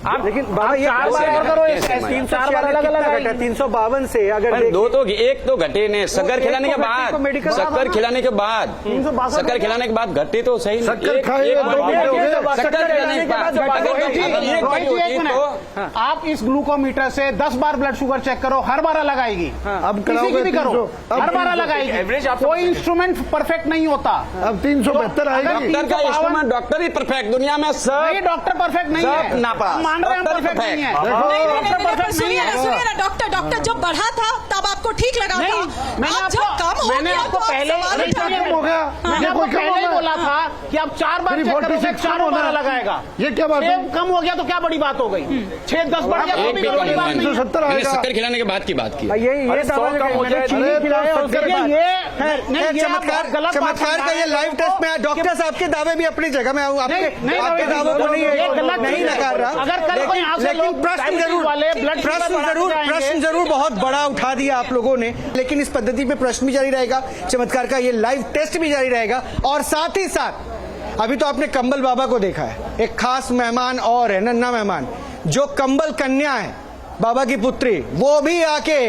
आप लेकिन बाबा ये 4 बार और करो, 3 बार अलग अलग घटा 352 से अगर दो तो एक तो घटे ने शक्कर खिलाने के बाद, शक्कर खिलाने के बाद, शक्कर खिलाने के बाद घटे तो सही। शक्कर खाए शक्कर खिलाने के बाद आप इस ग्लूकोमीटर से 10 बार ब्लड शुगर चेक करो, हर बार अलग आएगी। अब किसी की भी करो, हर बार अलग आएगी। कोई इंस्ट्रूमेंट परफेक्ट नहीं होता। अब 372 आएगी। डॉक्टर का इंस्ट्रूमेंट, डॉक्टर ही परफेक्ट, दुनिया में सब डॉक्टर परफेक्ट नहीं है। नापा मान रहे हैं परफेक्ट नहीं है। सुनिए ना डॉक्टर जब बढ़ा था तब आपको ठीक लगा था, मैंने आपको पहले हो गया, मैंने आपको पहले बोला था कि आप 4 बार चेक करोगे, 4 बार लगाएगा। ये क्या बात है? कम हो गया तो क्या बड़ी बात हो गई? 6-10 बढ़ गया तो भी बड़ी बात नहीं। 370 आएगा। शक्कर खिलाने के बाद की बात की। ये चमत्कार का ये लाइव टेस्ट में डॉक्टर साहब के दावे भी अपनी जगह में आपके दावों को नहीं नकार रहा, अगर कल कोई यहाँ से लेकिन लोग प्रश्न diabetes जरूर वाले blood pressure प्रश्न जरूर बहुत बड़ा उठा दिया आप लोगों ने, लेकिन इस पद्धति पे प्रश्न भी जारी रहेगा, चमत्कार का ये लाइव टेस्ट भी जारी रहेगा। और साथ ही साथ अभी तो आपने कंबल बाबा को देखा है, एक खास मेहमान और है, नन्हा मेहमान, जो कंबल कन्या है बाबा की पुत्री, वो भी आके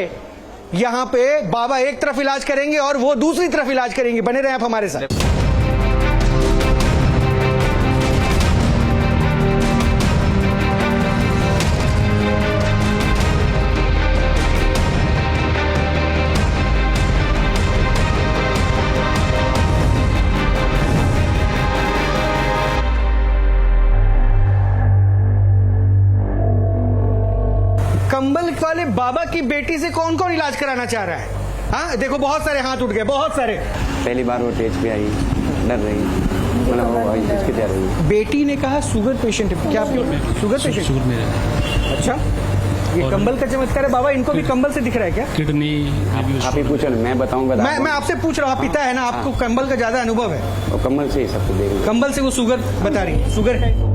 यहाँ पे बाबा एक तरफ इलाज करेंगे और वो दूसरी तरफ इलाज करेंगे। बने रहे आप हमारे साथ। कंबल वाले बाबा की बेटी से कौन कौन इलाज कराना चाह रहा है? हाँ देखो, बहुत सारे हाथ उठ गए, बहुत सारे। पहली बार वो स्टेज पे आई, डर रही, मतलब वो इसके जा रही। बेटी ने कहा शुगर पेशेंट है, क्या शुगर पेशेंट? शुगर में है। अच्छा, ये कंबल का चमत्कार है बाबा, इनको भी कंबल से दिख रहा है क्या? किडनी आप ही पूछो, मैं बताऊंगा। मैं आपसे पूछ रहा हूँ, पिता है ना, आपको कंबल का ज्यादा अनुभव है। और कंबल से ही सब कुछ देख, कंबल से वो शुगर बता रही है, शुगर है।